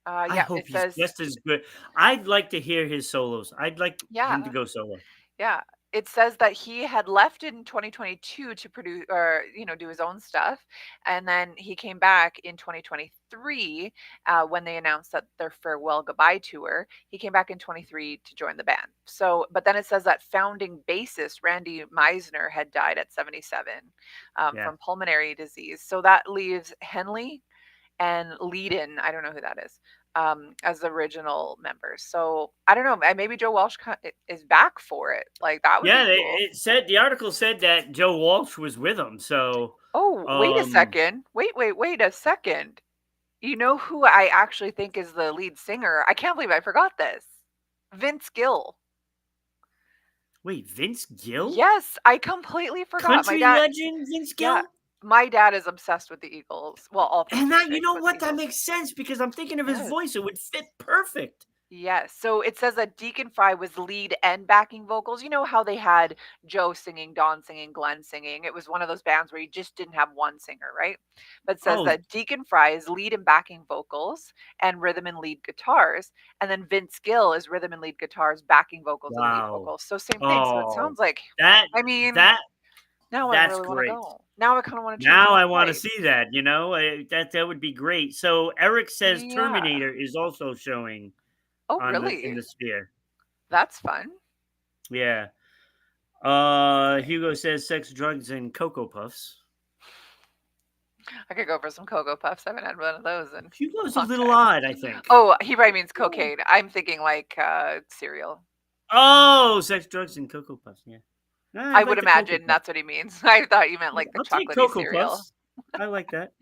I Yeah, hope it he's says just as good. I'd like to hear his solos. I'd like him to yeah, go solo. yeah. it says that he had left in 2022 to produce or do his own stuff, and then he came back in 2023 when they announced that their farewell goodbye tour. He came back in 23 to join the band. So, but then it says that founding bassist Randy Meisner had died at 77 Yeah. from pulmonary disease. So that leaves Henley and Leadon, I don't know who that is, as the original members. So I don't know. Maybe Joe Walsh is back for it. Like that would Yeah, be cool. it said the article said that Joe Walsh was with him. So, Oh, wait a um, second. Wait a second. You know who I actually think is the lead singer? I can't believe I forgot this. Vince Gill. wait, Vince Gill, Yes, I completely forgot. My country dad, legend, Vince yeah, Gill. my dad is obsessed with the Eagles. Well, all things And that, you music, know but the what, that Eagles. makes sense because I'm thinking of his Yes. voice. It would fit perfect. Yes. So it says that Deacon Fry was lead and backing vocals. You know how they had Joe singing, Don singing, Glenn singing. It was one of those bands where you just didn't have one singer, right? But it says Oh, that Deacon Fry is lead and backing vocals and rhythm and lead guitars. And then Vince Gill is rhythm and lead guitars, backing vocals, and lead wow. vocals. So same thing. So it Oh, sounds like, that I mean, that now I that's really want to great. go. Now I kind of want to change Now my I want to flight. see that. That would be great. So Eric says Yeah. Terminator is also showing Oh, on the in really? the sphere. That's fun. Yeah. Hugo says sex, drugs, and cocoa puffs. I could go for some Cocoa Puffs. I haven't had one of those in Hugo's a a long little time. odd, I think. Oh, he probably means Yeah. cocaine. I'm thinking like cereal. Oh, sex, drugs, and cocoa puffs. Yeah. I I'd would like the cocoa imagine puff. that's what he means. I thought you meant like the I'll take chocolatey cocoa cereal. puffs. I like that.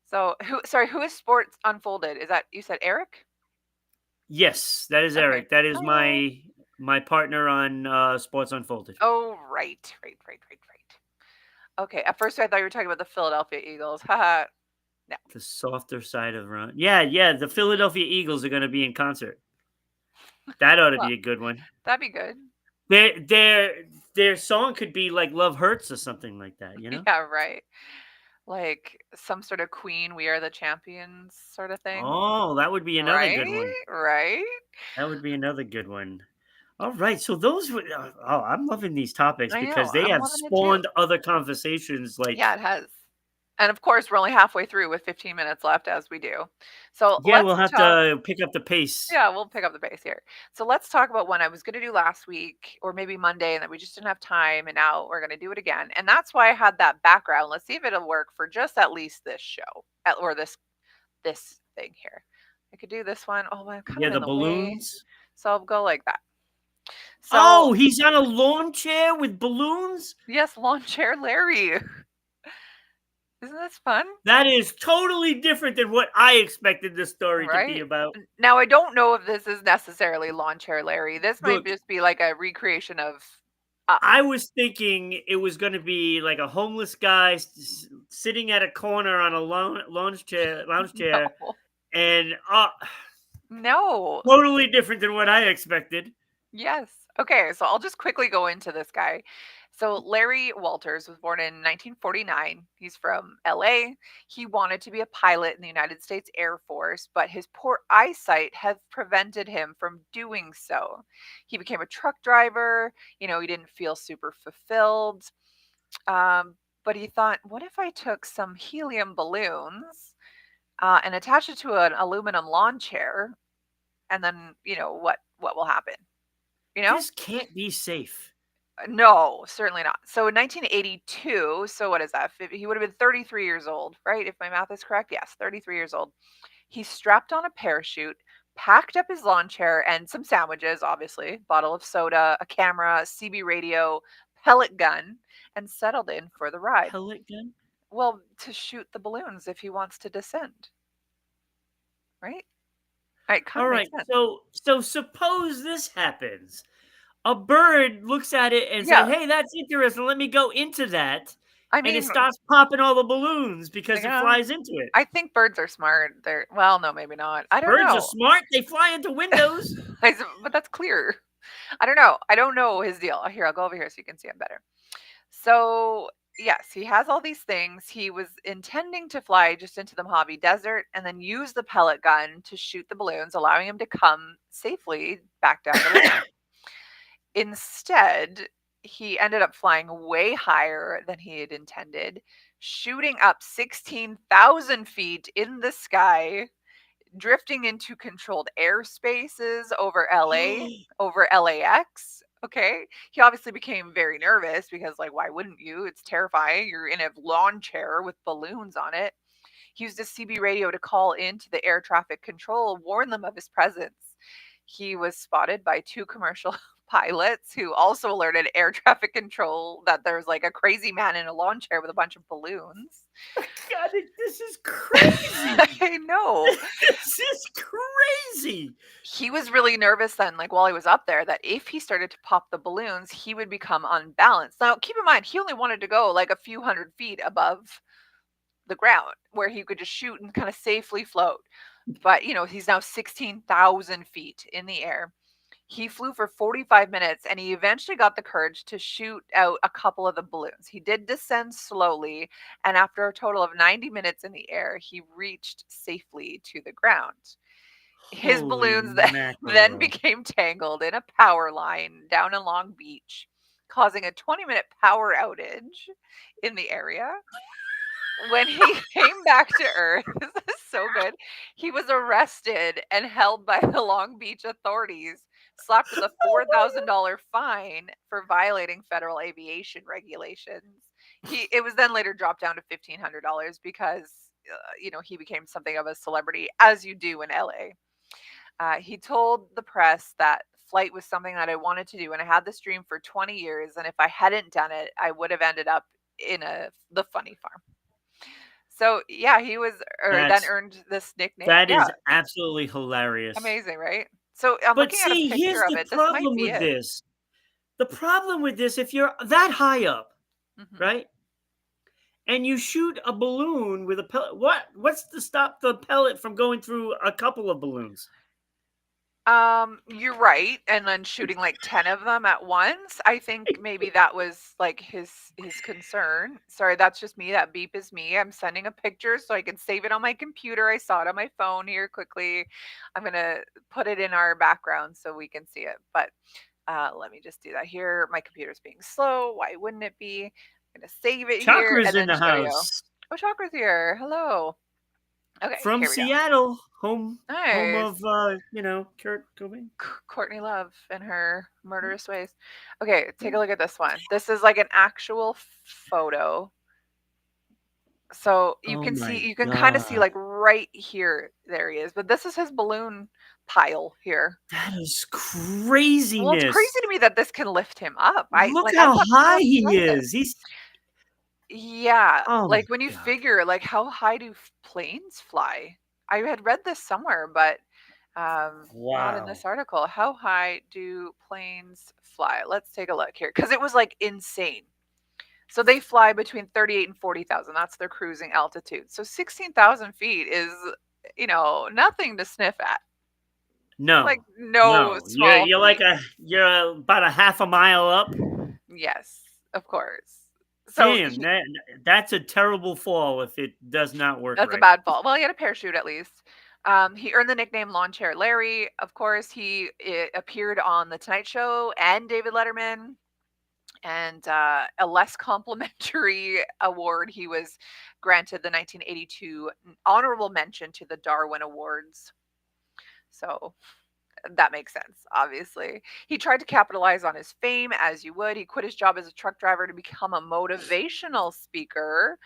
So who is Sports Unfolded? Is that you said Eric? Yes, that is Okay. Eric. That is Hi. my partner on Sports Unfolded. Oh, right. Okay. At first I thought you were talking about the Philadelphia Eagles. Haha. No. The softer side of run. Yeah, yeah. The Philadelphia Eagles are going to be in concert. That ought to Well, be a good one. that'd be good. Their song could be like "Love Hurts" or something like that. You know? Yeah, right. Like some sort of Queen, we are the champions sort of thing. Oh, that would be another good Right? one. Right? That would be another good one. All right, so those were. Oh, I'm loving these topics I know. because they I'm have loving it too. spawned other conversations. Like, Yeah, it has. And of course, we're only halfway through with 15 minutes left as we do. So yeah, we'll let's have talk. to pick up the pace. Yeah, we'll pick up the pace here. So let's talk about one I was going to do last week or maybe Monday and then we just didn't have time and now we're going to do it again. And that's why I had that background. Let's see if it'll work for just at least this show or this thing here. I could do this one. Oh, I'm kind Yeah, of in the the way. balloons. So I'll go like that. So, Oh, he's on a lawn chair with balloons. yes, lawn chair Larry. Isn't this fun? That is totally different than what I expected this story to be Right? about. Now, I don't know if this is necessarily lawn chair Larry. This might Look, just be like a recreation of us. I was thinking it was going to be like a homeless guy sitting at a corner on a lounge chair, No. and No. totally different than what I expected. Yes. Okay, so I'll just quickly go into this guy. So Larry Walters was born in 1949. He's from LA. He wanted to be a pilot in the United States Air Force, but his poor eyesight had prevented him from doing so. He became a truck driver. He didn't feel super fulfilled. But he thought, what if I took some helium balloons and attached it to an aluminum lawn chair, and then what will happen? You know? This can't be safe. No, certainly not. So in 1982, so what is that? He would have been 33 years old, right? If my math is correct. Yes, 33 years old. He strapped on a parachute, packed up his lawn chair and some sandwiches, obviously, bottle of soda, a camera, CB radio, pellet gun, and settled in for the ride. Pellet gun? Well, to shoot the balloons if he wants to descend, right? It kind All of right. makes sense. So suppose this happens. A bird looks at it and said, Yeah. "Hey, that's interesting. Let me go into that." I And it mean, starts popping all the balloons because it yeah, flies into it. I think birds are smart. Well, no, maybe not. I don't Birds are know. smart. They fly into windows. But that's clear. I don't know. I don't know his deal. Here, I'll go over here so you can see him better. So, yes, he has all these things. He was intending to fly just into the Mojave Desert and then use the pellet gun to shoot the balloons, allowing him to come safely back down to land. Instead, he ended up flying way higher than he had intended, shooting up 16,000 feet in the sky, drifting into controlled airspaces over LA, over LAX. Okay. He obviously became very nervous because, like, why wouldn't you? It's terrifying. You're in a lawn chair with balloons on it. He used his CB radio to call into the air traffic control, warn them of his presence. He was spotted by two commercial pilots who also alerted air traffic control that there's like a crazy man in a lawn chair with a bunch of balloons. God, this is crazy. I know. This is crazy. He was really nervous then, like while he was up there, that if he started to pop the balloons, he would become unbalanced. Now, keep in mind, he only wanted to go like a few hundred feet above the ground where he could just shoot and kind of safely float. But, he's now 16,000 feet in the air. He flew for 45 minutes and he eventually got the courage to shoot out a couple of the balloons. He did descend slowly, and after a total of 90 minutes in the air, he reached safely to the ground. His Holy balloons then mackerel. became tangled in a power line down in Long Beach, causing a 20-minute power outage in the area. When he came back to Earth, this is so good. He was arrested and held by the Long Beach authorities, slapped with a $4,000 fine for violating federal aviation regulations. It was then later dropped down to $1,500 because he became something of a celebrity, as you do in LA. He told the press that flight was something that I wanted to do, and I had this dream for 20 years, and if I hadn't done it, I would have ended up in the funny farm. So, yeah, he was or then That's earned this nickname. that Yeah, is absolutely hilarious. amazing, right? So, I'm But looking at a see, picture here's of the it. This might problem be with it. this. The problem with this, if you're that high up, Mhm. right? And you shoot a balloon with a pellet, what's to stop the pellet from going through a couple of balloons? You're right, and then shooting like 10 of them at once. I think maybe that was like his concern. Sorry, that's just me. That beep is me. I'm sending a picture so I can save it on my computer. I saw it on my phone here quickly. I'm gonna put it in our background so we can see it. But let me just do that here. My computer's being slow. Why wouldn't it be? I'm gonna save it here Chakra's and in then the show you. house. Oh, Chakra's here. Hello. Okay, From here we go. Seattle, home Nice. of Kurt Cobain. Courtney Love and her murderous ways. Okay, take a look at this one. This is like an actual photo. So Oh my you can kind of see god. like right here, there he is. But this is his balloon pile here. That is Well, it's craziness. crazy to me that this can lift him up. Look I how thought people high would he fight this. is. He's Yeah, oh my like when you god. figure like how high do planes fly? I had read this somewhere, but not in Wow. this article. How high do planes fly? Let's take a look here because it was like insane. So they fly between 38 and 40,000. That's their cruising altitude. So 16,000 feet is, nothing to sniff at. Like No. no No. You're small you're like feat. you're about a half a mile up. Yes, of course. So Damn, that's a terrible fall if it does not work that's a right. bad fall. Well, he had a parachute at least. He earned the nickname Lawn Chair Larry. Of course, he appeared on The Tonight Show and David Letterman. And a less complimentary award, he was granted the 1982 honorable mention to the Darwin Awards. So that makes sense, obviously. He tried to capitalize on his fame, as you would. He quit his job as a truck driver to become a motivational speaker.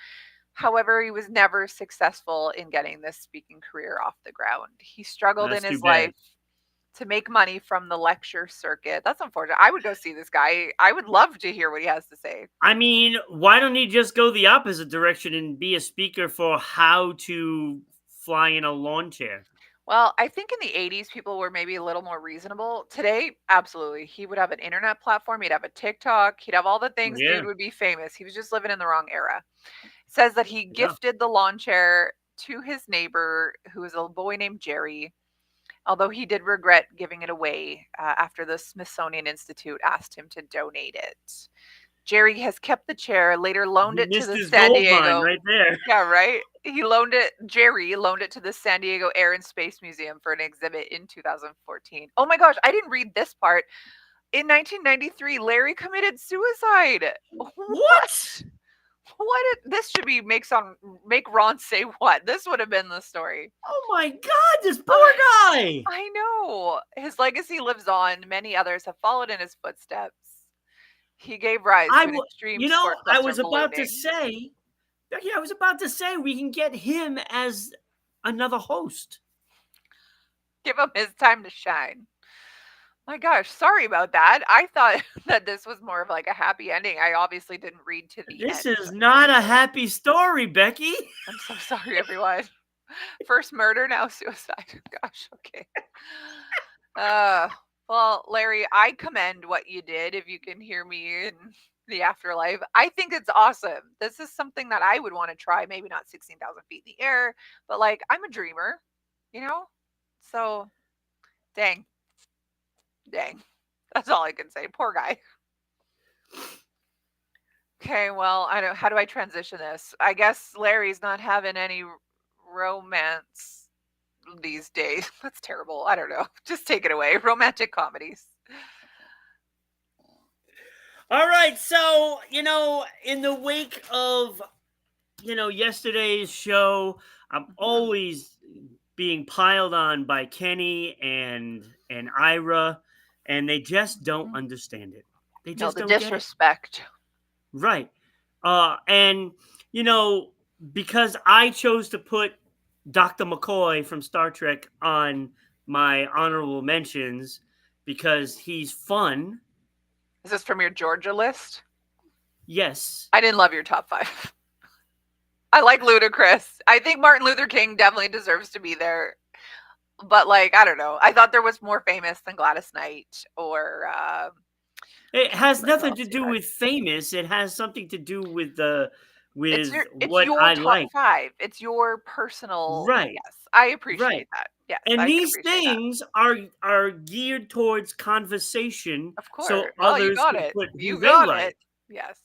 However, he was never successful in getting this speaking career off the ground. He struggled in That's too his bad. life to make money from the lecture circuit. That's unfortunate. I would go see this guy. I would love to hear what he has to say. I mean, why don't he just go the opposite direction and be a speaker for how to fly in a lawn chair? Well, I think in the 80s, people were maybe a little more reasonable. Today, absolutely. He would have an internet platform. He'd have a TikTok. He'd have all the things. Dude Yeah, would be famous. He was just living in the wrong era. Says that he yeah. gifted the lawn chair to his neighbor, who was a boy named Jerry, although he did regret giving it away after the Smithsonian Institute asked him to donate it. Jerry has kept the chair, later loaned He it to missed the his San gold mine Diego. right there. Yeah, right. Jerry loaned it to the San Diego Air and Space Museum for an exhibit in 2014. Oh my gosh, I didn't read this part. In 1993, Larry committed suicide. What? What? This should be make Ron say what? This would have been the story. Oh my God, this poor I guy. I know. His legacy lives on. Many others have followed in his footsteps. He gave rise I to an will. extreme You know, sport I cluster was about to ballooning. say, Becky. I was about to say we can get him as another host. Give him his time to shine. My gosh, sorry about that. I thought that this was more of like a happy ending. I obviously didn't read to the This end is of the not a show. happy story, Becky. I'm so sorry, everyone. First murder, now suicide. Gosh, okay. Uh, well, Larry, I commend what you did. If you can hear me in the afterlife, I think it's awesome. This is something that I would want to try. Maybe not 16,000 feet in the air, but like I'm a dreamer, you know. So, dang, dang. That's all I can say. Poor guy. Okay, well, I don't. How do I transition this? I guess Larry's not having any romance these days. That's terrible. I don't know. Just take it away. Romantic comedies. All right, so in the wake of yesterday's show, I'm Mhm, always being piled on by Kenny and Ira, and they just don't mhm. understand it. They No, just the don't get it. disrespect. Right. And you know, because I chose to put Dr. McCoy from Star Trek on my honorable mentions because he's fun. Is this from your Georgia list? Yes. I didn't love your top five. I like Ludacris. I think Martin Luther King definitely deserves to be there. But like, I don't know. I thought there was more famous than Gladys Knight or It can't has remember who nothing else to you do had. with famous. It has something to do with the with It's what your I top like. five. It's your personal. Right. Yes, I Right. appreciate that. Yes, And I can these appreciate that. things are geared towards conversation Of so course. Well, you others got can it. put who You they got it. like. Yes.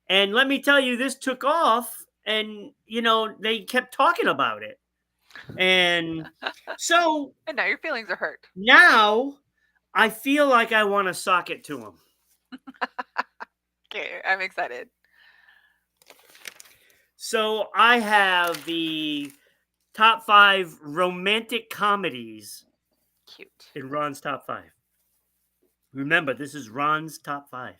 And let me tell you, this took off and they kept talking about it. And so And now your feelings are hurt. now I feel like I want to sock it to them. Okay, I'm excited. So I have the top 5 romantic comedies Cute. in Ron's top 5. Remember, this is Ron's top 5.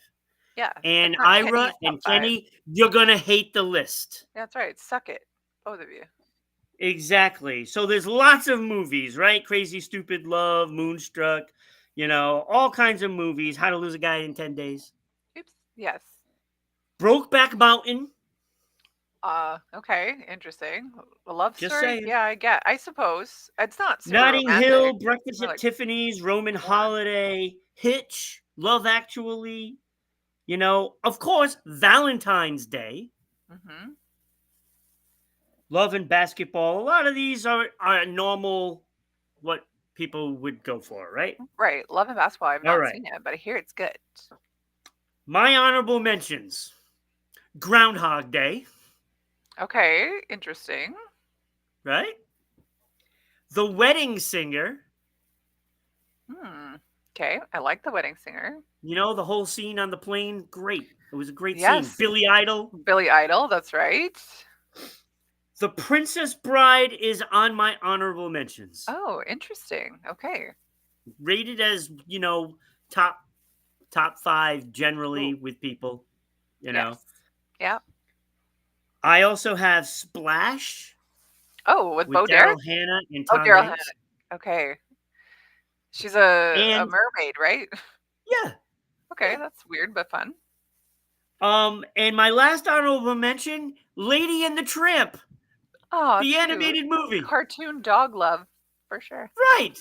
Yeah, And it's not Ira Kenny's top and five. Kenny, you're going to hate the list. That's right. Suck it, both of you. Exactly. So there's lots of movies, right? Crazy Stupid Love, Moonstruck, all kinds of movies. How to Lose a Guy in 10 Days. Oops. Yes. Brokeback Mountain. Okay, interesting. A love Just story? saying. Yeah, I get. I suppose it's not super Notting Hill, romantic. Breakfast More at like Tiffany's, Roman porn. Holiday, Hitch, Love Actually. Of course, Valentine's Day, Hmm. Love and Basketball. A lot of these are normal, what people would go for, right? Right. Love and Basketball. I've All not right. seen it, but I hear it's good. My honorable mentions: Groundhog Day, Okay, interesting. right? The Wedding Singer. Hmm. Okay, I like The Wedding Singer. The whole scene on the plane. Great. It was a great scene. Yes, Billy Idol. Billy Idol. That's right. The Princess Bride is on my honorable mentions. Oh, interesting. Okay. Rated as, top top 5 generally Ooh, with people, you know. yes. Yeah. I also have Splash Oh, with with Bo Derek? Daryl Hannah and Oh, Tom Daryl Hannah. Hanks. Okay. She's a And mermaid, right? yeah, Okay, yeah. that's weird but fun. And my last honorable mention, Lady and the Tramp, Oh, the cute. animated movie. Cartoon dog love for sure. Right.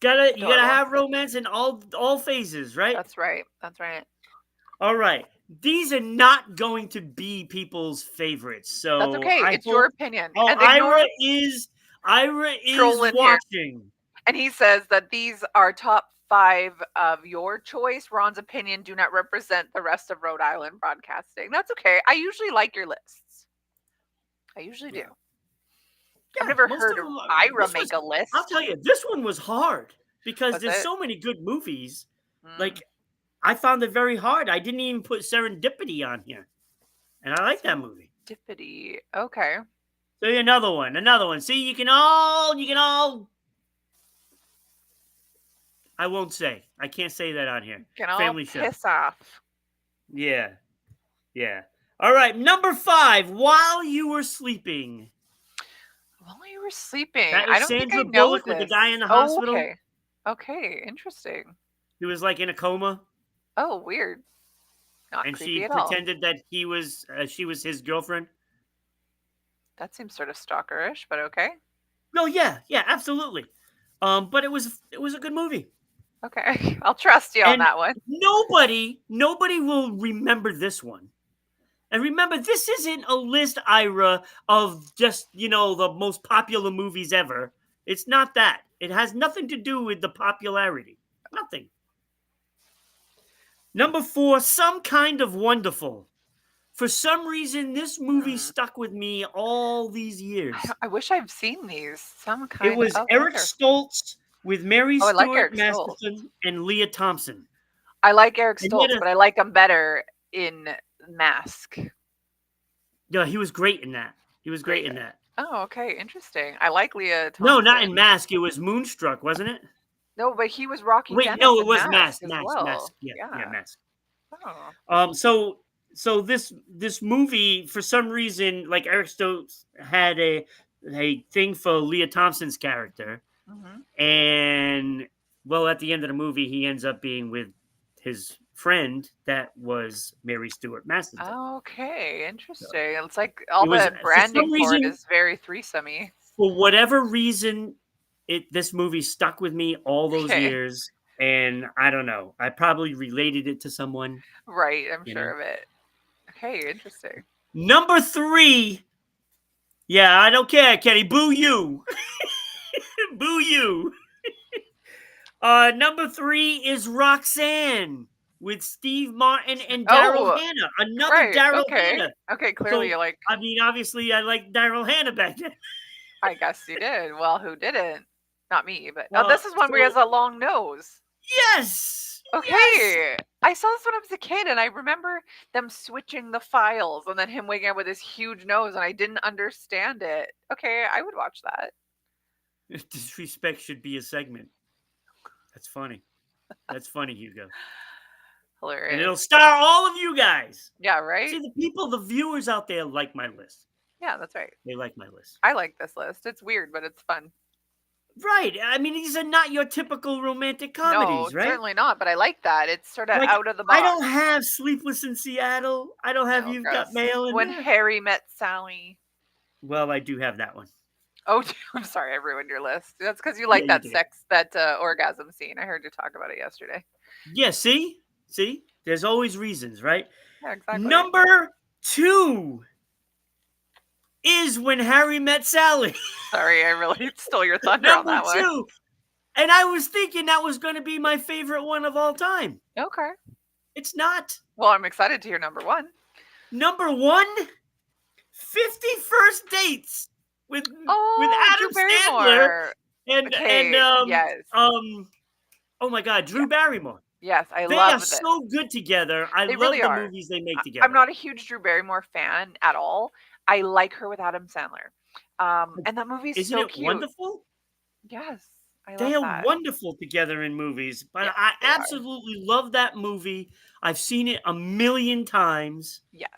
You gotta Adorable. have romance in all phases, right? That's right. That's right. All right. These are not going to be people's favorites. That's So okay. I It's your hope opinion. oh And ignore Ira is troll in here. watching. And he says that these are top five of your choice. Ron's opinion do not represent the rest of Rhode Island broadcasting. That's okay. I usually like your lists. I usually do. Yeah. I've Yeah, never most heard of them are, Ira this make was a I'll list. tell you, this one was hard. because Was there's it? so many good movies. Mm, Like I found it very hard. I didn't even put Serendipity on here, and I like that movie. serendipity. Okay. So another one, another one. See, you can all. I won't say. I can't say that on here. Can all Family show. piss off. Yeah, yeah. All right, number 5. While you were sleeping, While you were sleeping. that I is don't think I Sandra know Bullock with the guy in this. the Oh, hospital. okay. Okay, interesting. He was like in a coma, Oh, weird. Not and she creepy at all. pretended that she was his girlfriend. That seems sort of stalkerish, but okay. No, yeah, yeah, absolutely. But it was a good movie, Okay. I'll trust you on and that one. nobody will remember this one. And remember, this isn't a list, Ira, of just the most popular movies ever. It's not that. It has nothing to do with the popularity. Nothing. Number 4, Some Kind of Wonderful. For some reason, this movie Hmm. stuck with me all these years. I wish I've seen these. Some It kind was of Eric wonder. Stoltz with Mary Oh, I like Stuart Eric Stoltz. Masterson and Leah Thompson. I like Eric And he had Stoltz, a but I like him better in Mask. yeah, he was great in that. He was great Great. in that. Oh, okay, interesting. I like Leah No, not in Thompson. Mask. It was Moonstruck, wasn't it? No, but he was Rocky Wait, Dennis no, it in was Mask Mask. as Mask. Mask. well. Yeah, yeah, Yeah. Mask. Oh. So this movie, for some reason, like Eric Stoltz had a thing for Leah Thompson's character, Hmm. and well, at the end of the movie, he ends up being with his friend that was Mary Stuart Masterson. Okay, So interesting. It's like all it was the for some branding for it reason, is very threesomey. for whatever reason, this movie stuck with me all those Okay. years, and I don't know. I probably related it to someone, Right, I'm you sure know. of it. Okay, interesting. Number 3. Yeah, I don't care, Kenny. Boo you. Boo you. Number 3 is Roxanne with Steve Martin and Daryl Oh, Hannah. Another right. Daryl Okay. Hannah. Okay, clearly So, you like I mean, obviously, I like Daryl Hannah back then. I guess you did. Well, who didn't? Not me, but oh, Well, this is one where he has so a long nose. yes, yes. Okay. I saw this when I was a kid and I remember them switching the files and then him waking up with his huge nose and I didn't understand it. Okay, I would watch that. Disrespect should be a segment. That's funny. That's funny, Hugo. And Hilarious. it'll star all of you guys. Yeah, See, right? the people, the viewers out there like my list. Yeah, that's right. They like my list. I like this list. It's weird, but it's fun. Right. I mean, these are not your typical romantic No, comedies, right? certainly not, but I like that. It's sort of Like, out of the I don't box. have Sleepless in Seattle. I don't have No, You've Got gross. Mail in When there. Harry Met Sally. Well, I do have that one. Oh, I'm sorry, I ruined your list. That's because you Yeah, like you that did. orgasm scene. I heard you talk about it yesterday. Yeah, see? See? There's always reasons, right? Yeah, exactly. Number 2 is When Harry Met Sally. Sorry, I really stole your thunder on Number that one. 2. And I was thinking that was going to be my favorite one of all time. Okay. It's not. Well, I'm excited to hear number one. Number 1, 50 First Dates with Oh, Drew Adam Sandler Barrymore. and Okay, yes. oh my God, Yeah. Drew Barrymore. Yes, I They are love this. so good together. I They love really the are. movies they make I'm together. not a huge Drew Barrymore fan at all. I like her with Adam Sandler. And that movie's Isn't so it cute. wonderful? Yes, I They love are that. wonderful together in movies. But Yes, I they are. absolutely love that movie. I've seen it a million times. Yes.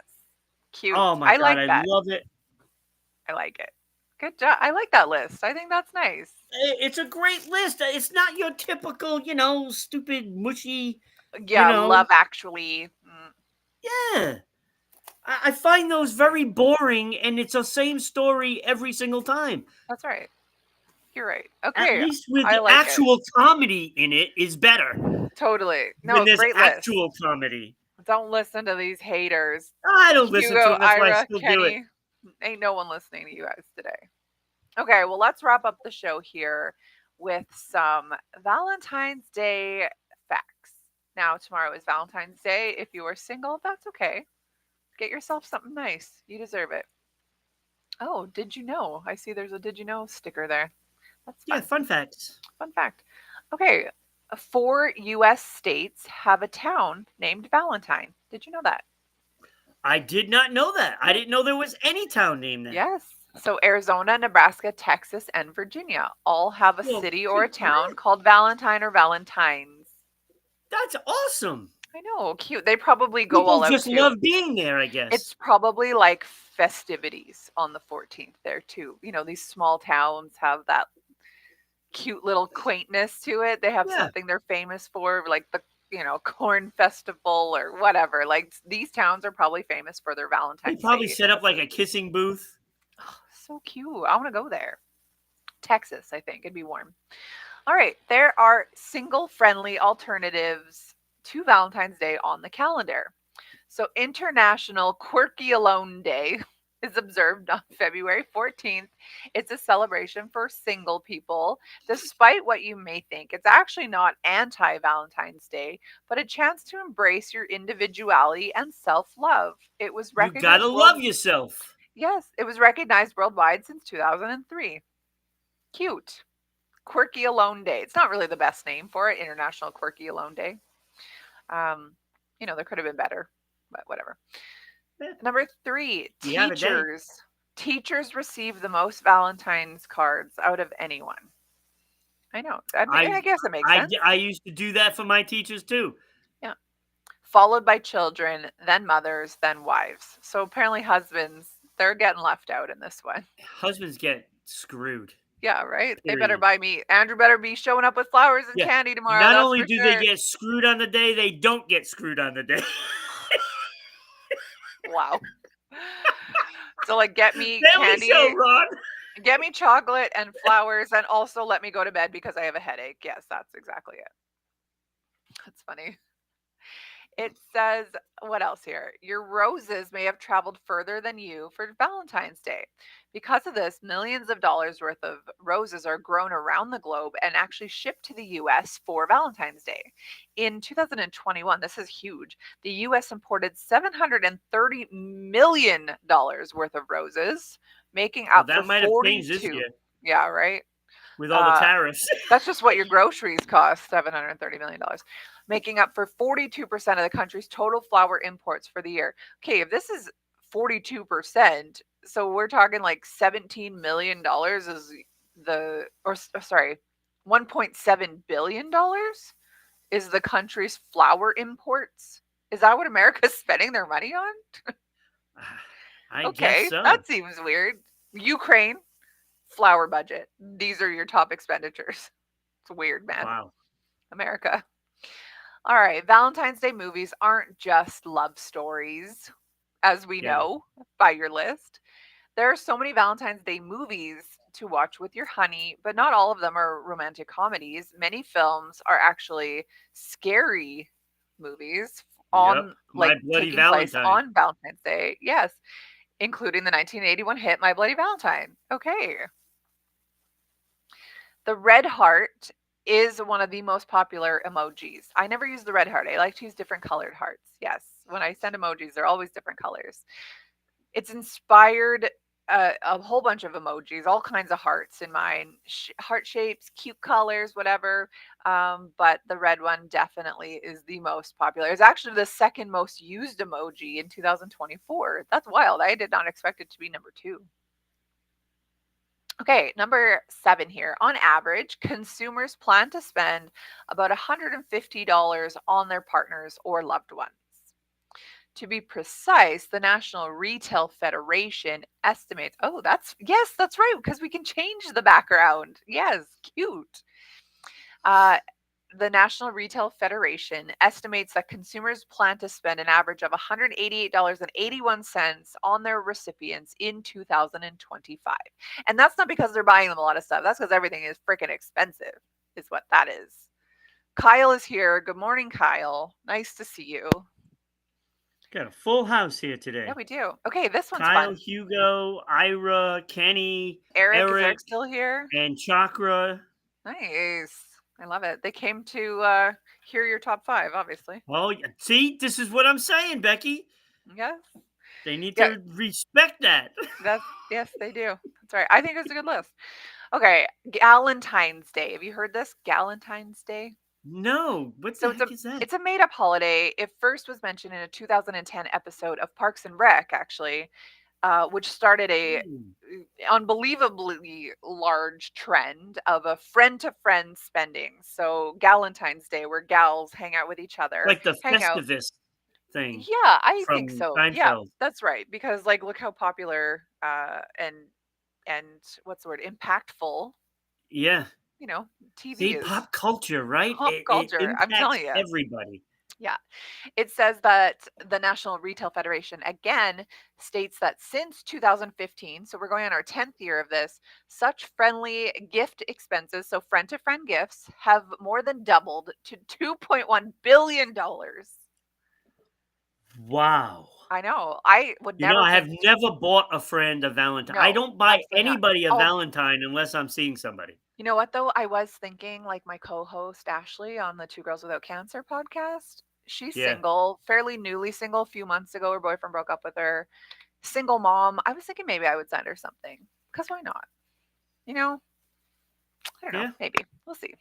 Cute. Oh my I God, like I that. love it. I like it. Good job. I like that list. I think that's nice. It's a great list. It's not your typical, stupid, mushy, you Yeah, know. Love Actually. Yeah. I find those very boring, and it's the same story every single time. That's right. You're right. At Okay, least with I the like it. actual comedy in it is better Totally. when No, there's great list. actual comedy. Don't listen to these haters. I don't listen to Hugo, them. That's why I Ira, still do it. Kenny. Ain't no one listening to you guys today. Okay, well, let's wrap up the show here with some Valentine's Day facts. Now, tomorrow is Valentine's Day. If you are single, that's okay. Get yourself something nice. You deserve it. Oh, did you know? I see there's a did you know sticker there. That's Yeah, fun. fun facts. Fun fact. Okay, 4 U.S. states have a town named Valentine. Did you know that? I did not know that. I Yeah. didn't know there was any town named that. Yes. So Arizona, Nebraska, Texas, and Virginia all have a Well, city or a good town grief. called Valentine or Valentines. That's awesome. I know, cute. They probably go People all out just too. love being there, I It's guess. probably like festivities on the 14th there too. These small towns have that cute little quaintness to it. They have Yeah. something they're famous for, like the corn festival or whatever. Like these towns are probably famous for their They Valentine's probably Day set up like a festivities. kissing booth. Oh, so cute. I want to go there. Texas, I think it'd be warm. All right, there are single friendly alternatives to Valentine's Day on the calendar. So, International Quirky Alone Day is observed on February 14th. It's a celebration for single people. Despite what you may think, it's actually not anti Valentine's Day, but a chance to embrace your individuality and self love. It was You gotta recognized love yourself. Yes, it was recognized worldwide since 2003. Cute. Quirky Alone Day. It's not really the best name for it, International Quirky Alone Day. Um, there could have been better, but whatever. Eh, Number three, you have a day. teachers. Teachers receive the most Valentine's cards out of anyone. I know. I I guess it makes sense. I used to do that for my teachers too. Yeah. Followed by children, then mothers, then wives. So apparently, husbands, they're getting left out in this one. Husbands get screwed. Yeah, right? They better Period. buy me. Andrew better be showing up with flowers and Yeah. candy tomorrow. Not That's only for do they sure. get screwed on the day, they don't get screwed on the day. Wow. So, like, get me Family show, candy, Ron. get me chocolate and flowers, and also let me go to bed because I have a headache. Yes, that's exactly it. That's funny. It says, what else here? Your roses may have traveled further than you for Valentine's Day. Because of this, millions of dollars worth of roses are grown around the globe and actually shipped to the US for Valentine's Day. In 2021, this is huge. The US imported $730 million worth of roses, making Well, up for that might have changed this 42. year Yeah, right? with all the Uh, tariffs. that's just what your groceries cost, $730 million, making up for 42% of the country's total flour imports for the year. Okay, if this is 42%, so we're talking like $17 million is sorry, $1.7 billion is the country's flour imports. Is that what America's spending their money on? I guess Okay, so. that seems weird. Ukraine, flour budget. These are your top expenditures. It's weird, man. Wow. America. All right, Valentine's Day movies aren't just love stories, as we Yeah. know by your list. There are so many Valentine's Day movies to watch with your honey, but not all of them are romantic comedies. Many films are actually scary movies Yep. on My like Bloody taking place Valentine. on Valentine's Day. Yes, including the 1981 hit My Bloody Valentine. Okay. The red heart is one of the most popular emojis. I never use the red heart. I like to use different colored hearts. Yes. When I send emojis, they're always different colors. It's inspired a whole bunch of emojis, all kinds of hearts in mine, heart shapes, cute colors, whatever. But the red one definitely is the most popular. It's actually the second most used emoji in 2024. That's wild. I did not expect it to be number two. Okay, number 7 here. On average, consumers plan to spend about $150 on their partners or loved ones. To be precise, the National Retail Federation estimates, oh, yes, that's right, because we can change the background. Yes, cute. Uh, the National Retail Federation estimates that consumers plan to spend an average of $188.81 on their recipients in 2025. And that's not because they're buying them a lot of stuff. That's because everything is freaking expensive, is what that is. Kyle is here. Good morning, Kyle. Nice to see you. Got a full house here Yeah, today. we do. Okay, this one's Kyle, fun. Hugo, Ira, Kenny, Eric, is Eric, Eric still here? and Chakra. Nice. I love it. They came to hear your top five, obviously. Oh, see, this is what I'm saying, Becky. Yes. They need Yeah, to respect that. yes, they do. That's right. I think it's a good list. Okay, Galentine's Day. Have you heard this? Galentine's Day? No, what the So heck is that? it's a made up holiday. It first was mentioned in a 2010 episode of Parks and Rec, actually, which started a Ooh. unbelievably large trend of a friend to friend spending. So Galentine's Day, where gals hang out with each other, Like the hang out. Festivus thing Yeah, I think from so. Yeah, Seinfeld. that's right. Because like, look how popular and what's the word? Impactful. Yeah. You know, TV See, is pop culture, right? pop It culture. I'm impacts telling you. everybody. Yeah. It says that the National Retail Federation again states that since 2015, so we're going on our 10th year of this, such friendly gift expenses, so friend to friend gifts, have more than doubled to $2.1 billion. Wow. I know. I would You know, never I have think, never bought a friend a Valentine. I no, don't buy absolutely not. anybody a Oh, Valentine unless I'm seeing somebody. you know what though? I was thinking like my co-host Ashley on the Two Girls Without Cancer podcast. She's Yeah. single, fairly newly single. A few months ago, her boyfriend broke up with her. Single mom. I was thinking maybe I would send her something. Because why not? You know, I don't know. Yeah. Maybe we'll see.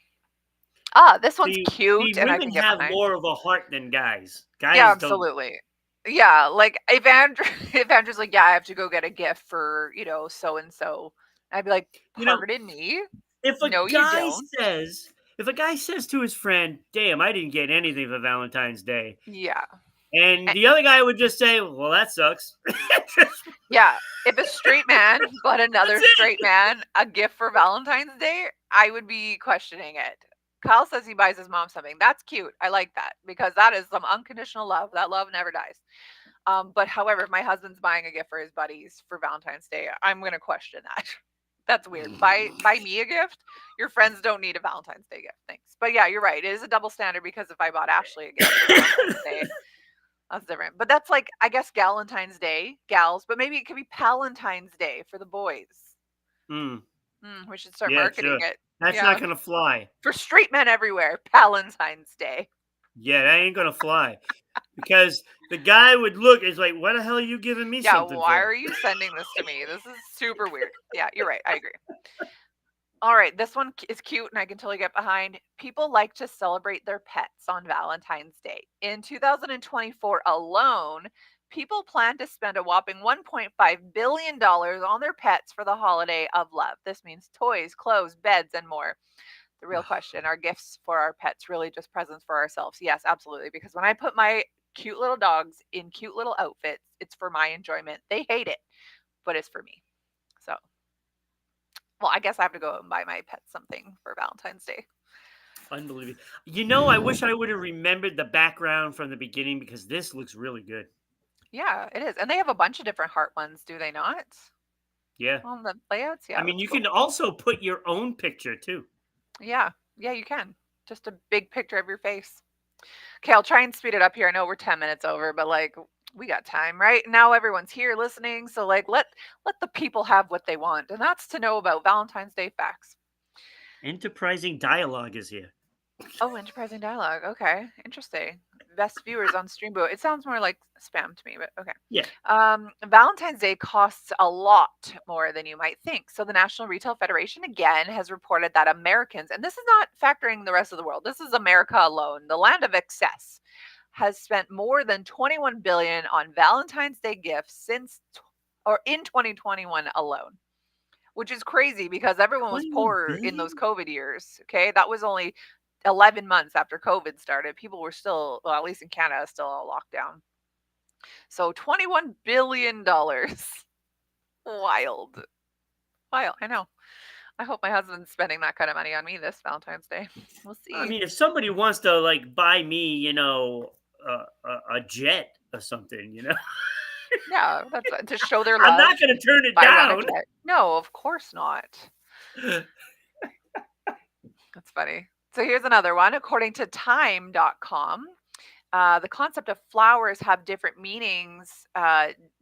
Ah, this one's See, cute, and I women can get have behind. more of a heart than guys. Yeah, Guys don't. absolutely. Yeah, like if Andrew, if Andrew's like, yeah, I have to go get a gift for so and so, I'd be like, You know, pardon me? if a No, you guy don't. says, if a guy says to his friend, "Damn, I didn't get anything for Valentine's Day," Yeah. and Eh, the other guy would just say, "Well, that sucks." yeah. If a straight man bought That's another straight it. man a gift for Valentine's Day, I would be questioning it. Kyle says he buys his mom something. That's cute. I like that because that is some unconditional love. That love never dies. But however, if my husband's buying a gift for his buddies for Valentine's Day, I'm gonna question that. That's weird. Buy me a gift. Your friends don't need a Valentine's Day gift. Thanks. But yeah, you're right. It is a double standard because if I bought Ashley a gift for Valentine's Day, that's different. But that's like I guess Galentine's Day, gals, but maybe it could be Palentine's Day for the boys. Mm, We should start yeah, marketing sure. it. That's not Yeah. gonna fly. For straight men everywhere, Palentine's Day. Yeah, that ain't gonna fly because the guy would look. It's like, "What the hell are you giving me Yeah, something why for?" are you sending this to me? This is super weird. Yeah, you're right. I agree. All right, this one is cute and I can totally get behind. People like to celebrate their pets on Valentine's Day. In 2024 alone, people plan to spend a whopping $1.5 billion on their pets for the holiday of love. This means toys, clothes, beds, and more. The real question, are gifts for our pets really just presents for ourselves? Yes, absolutely. Because when I put my cute little dogs in cute little outfits, it's for my enjoyment. They hate it, but it's for me. So, well, I guess I have to go and buy my pet something for Valentine's Day. Unbelievable. You know, I wish I would have remembered the background from the beginning because this looks really good. Yeah, it is. And they have a bunch of different heart ones, do they not? Yeah. On the layouts? I Yeah, mean, that's you cool. can also put your own picture too. Yeah. Yeah, you can. Just a big picture of your face. Okay, I'll try and speed it up here. I know we're 10 minutes over, but like we got time, right? Now everyone's here listening, so like let the people have what they want, and that's to know about Valentine's Day facts. Enterprising dialogue is here. Oh, enterprising dialogue. Okay, interesting. Best viewers on Streamboat. It sounds more like spam to me, but okay. Yeah. Valentine's Day costs a lot more than you might think. So the National Retail Federation again has reported that Americans, and this is not factoring the rest of the world. This is America alone, the land of excess, has spent more than 21 billion on Valentine's Day gifts or in 2021 alone, which is crazy because everyone was 21 poor in those billion? COVID years. Okay. That was only 11 months after COVID started. People were still, well, at least in Canada, still on lockdown. So $21 billion. Wild. Wild. I know. I hope my husband's spending that kind of money on me this Valentine's Day. We'll I see. mean, if somebody wants to like buy me, a jet or something, Yeah, that's to show their I'm love. not going to turn it Buy one a down. jet. No, of course not. That's funny. So here's another one. According to time.com, the concept of flowers have different meanings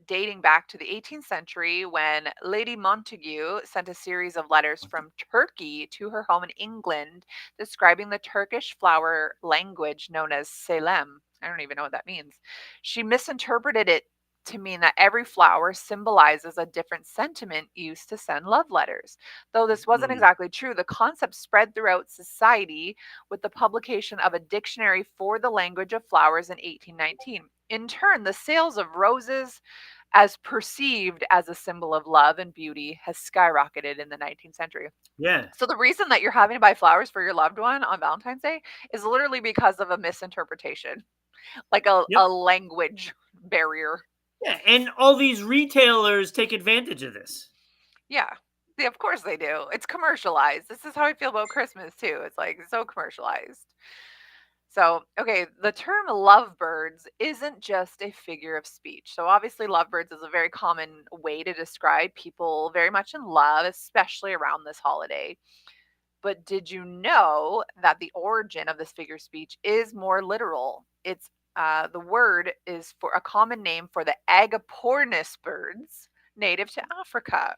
dating back to the 18th century when Lady Montagu sent a series of letters from Turkey to her home in England describing the Turkish flower language known as Selem. I don't even know what that means. She misinterpreted it to mean that every flower symbolizes a different sentiment used to send love letters. Though this wasn't Mm, exactly true, the concept spread throughout society with the publication of a dictionary for the language of flowers in 1819. In turn, the sales of roses, as perceived as a symbol of love and beauty, has skyrocketed in the 19th century. yeah. So the reason that you're having to buy flowers for your loved one on Valentine's Day is literally because of a misinterpretation, like Yep. a language barrier. Yeah. And all these retailers take advantage of this. Yeah. Yeah, of course they do. It's commercialized. This is how I feel about Christmas too. It's like so commercialized. So, okay, the term lovebirds isn't just a figure of speech. So, obviously, lovebirds is a very common way to describe people very much in love, especially around this holiday. But did you know that the origin of this figure of speech is more literal? It's the word is for a common name for the agapornis birds native to Africa.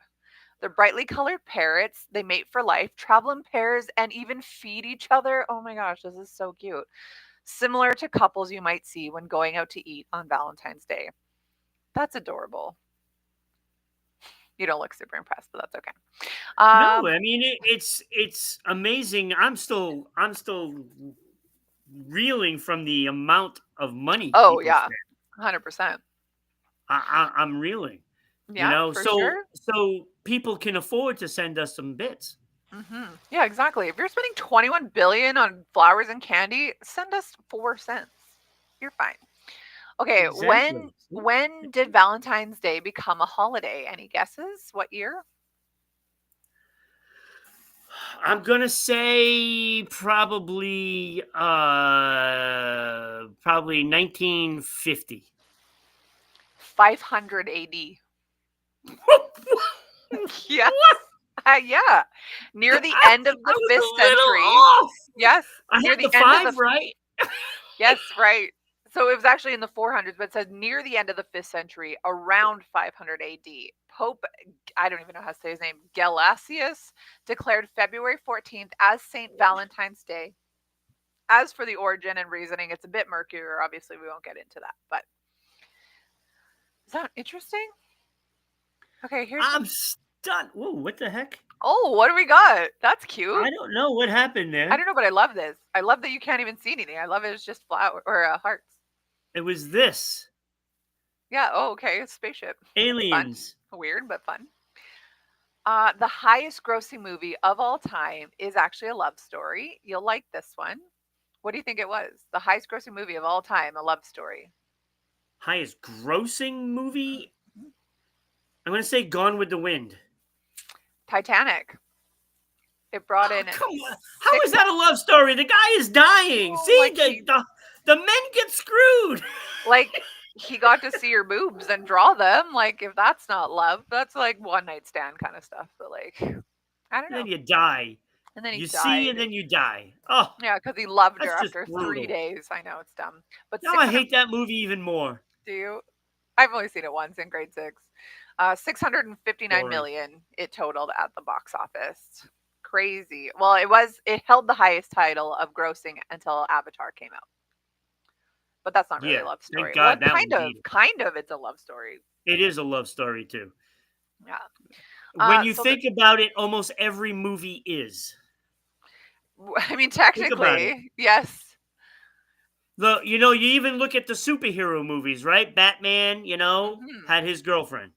They're brightly colored parrots. They mate for life, travel in pairs, and even feed each other. Oh my gosh, this is so cute. Similar to couples you might see when going out to eat on Valentine's Day. That's adorable. You don't look super impressed, but that's okay. No, Um, I mean it's amazing. I'm still reeling from the amount of money oh people yeah, spend. 100%. I'm reeling. You Yeah, know, for so sure. so people can afford to send us some bits. Yeah, exactly. If you're spending 21 billion on flowers and candy, send us 4 cents. You're fine. Okay, when Exactly. See? when did Valentine's Day become a holiday? Any guesses? What year? I'm gonna say probably 1950. 500 AD. Yes. What? Yeah. Near the I end of the was 5th a little century. off. Yes, I near had the the end of the five right. yes, right. So it was actually in the 400s, but it says near the end of the 5th century, around 500 AD. Pope, I don't even know how to say his name, Gelasius, declared February 14th as St. Valentine's Day. As for the origin and reasoning, it's a bit murkier. Obviously, we won't get into that. But is that interesting? Okay, here's I'm some. stunned. Whoa, what the heck? Oh, what do we got? That's cute. I don't know what happened I there. don't know, but I love this. I love that you can't even see anything. I love it. It's just flower or hearts. It was this. Yeah. Oh, okay. Spaceship. Fun. Aliens. Weird, but fun. The highest grossing movie of all time is actually a love story. You'll like this one. What do you think it was? The highest grossing movie of all time, a love story. Highest grossing movie? Mhm. I'm going to say Gone with the Wind. Titanic. It brought Oh, in come on. How is six. that a love story? The guy is dying. Oh, See, like the men get screwed. like he got to see your boobs and draw them. Like if that's not love, that's like one night stand kind of stuff. But like I don't And then know. you die. And then he You see, and died. then you die. Oh, Yeah, because he loved her that's just after three brutal. days. I know it's dumb, but Now I 600. hate that movie even more. Do you? I've only seen it once in grade six. 659 Boring. million it totaled at the box office. Crazy. Well, it was. It held the highest title of grossing until Avatar came out. But that's not really a Yeah, love thank story. Well, God that one beat it. kind of, it's a love story. It is a love story too. Yeah. When you So the, think about it, almost every movie is. I mean, Think about it. technically, yes. You even look at the superhero movies, right? Batman, Hmm. had his girlfriend.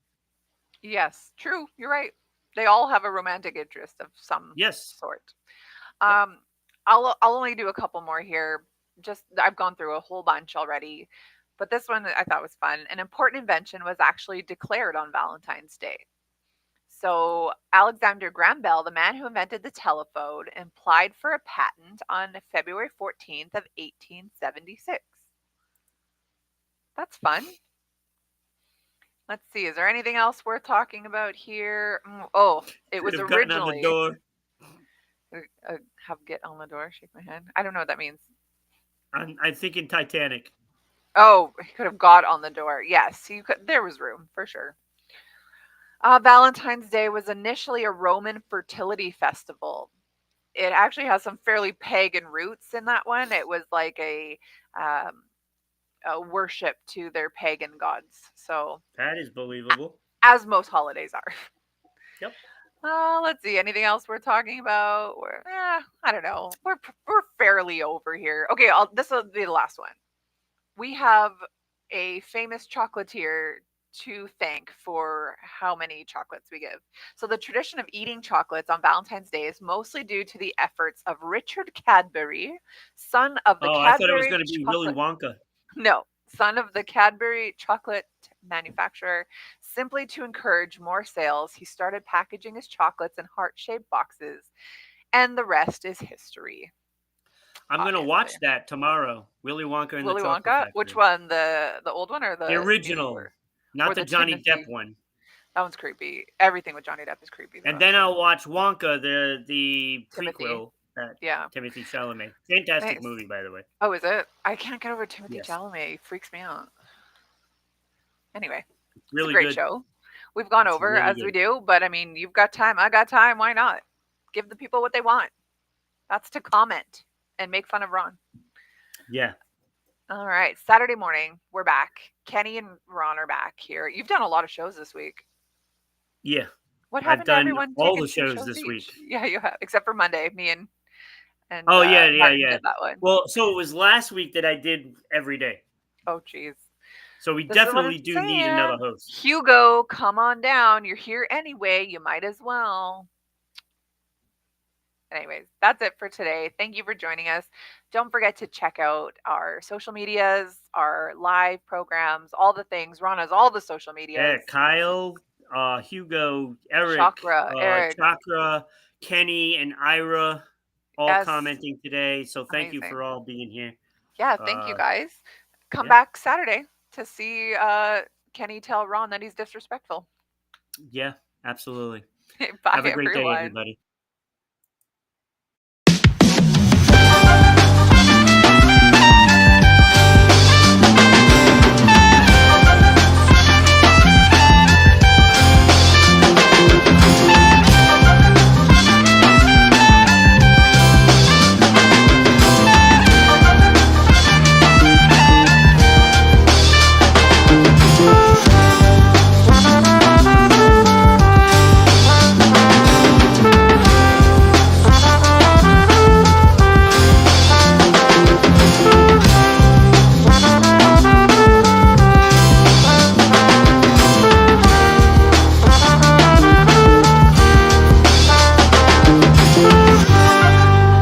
Yes, true. You're right. They all have a romantic interest of some Yes. sort. Yep. Um, I'll only do a couple more here. Just I've gone through a whole bunch already, but this one I thought was fun. An important invention was actually declared on Valentine's Day. So Alexander Graham Bell, the man who invented the telephone, applied for a patent on February 14th of 1876. That's fun. Let's see. Is there anything else worth talking about here? Oh, it Could was have gotten on the originally door. have get on the door. Shake my hand. I don't know what that means. I'm thinking Titanic. Oh, he could have got on the door. Yes, you could. There was room for sure. Valentine's Day was initially a Roman fertility festival. It actually has some fairly pagan roots in that one. It was like um, worship to their pagan gods. So, That is believable. as most holidays are. Yep. Let's see. Anything else we're talking about? I don't know. We're fairly over here. Okay, this will be the last one. We have a famous chocolatier to thank for how many chocolates we give. So the tradition of eating chocolates on Valentine's Day is mostly due to the efforts of Richard Cadbury, son of the Oh, I thought it was Cadbury going to be Willy chocolate. Wonka. No, son of the Cadbury chocolate manufacturer. Simply to encourage more sales, he started packaging his chocolates in heart-shaped boxes, and the rest is history. I'm going to Obviously. watch that tomorrow. Willy Wonka and the Willy Chocolate Wonka? Which Factory. one? The old one or The the original, newer? not Or the the Johnny Depp Timothy? one. That one's creepy. Everything with Johnny Depp is creepy And though. then I'll watch Wonka, the Timothy. prequel that Yeah. Timothy Chalamet. Fantastic Nice. movie, by the way. Oh, is it? I can't get over Timothy Yes, Chalamet. He freaks me out. Anyway, it's it's a really great good. show. We've gone It's over really as we good. do, but I mean, you've got time. I got time. Why not? Give the people what they want. That's to comment and make fun of Ron. Yeah, All right. Saturday morning, we're back. Kenny and Ron are back here. You've done a lot of shows this week. yeah. What I've happened to done everyone all taking the two shows shows this week. each? Yeah, you have, except for Monday. Me and Oh yeah, yeah, Martin yeah. did that one. Well, so it was last week that I did every day. Oh, jeez. So we This is what I'm definitely do need another saying. host. Hugo, come on down. You're here anyway. You might as well. Anyways, that's it for today. Thank you for joining us. Don't forget to check out our social medias, our live programs, all the things. Ron has all the social Yeah, medias. Kyle, Hugo, Eric, Chakra, Eric, Chakra, Kenny, and Ira all yes, commenting today. So thank you for amazing. all being here. Yeah, thank you Uh, guys. Come yeah, back Saturday to see Kenny tell Ron that he's disrespectful. yeah, absolutely. Bye, Have a great day, everyone. everybody.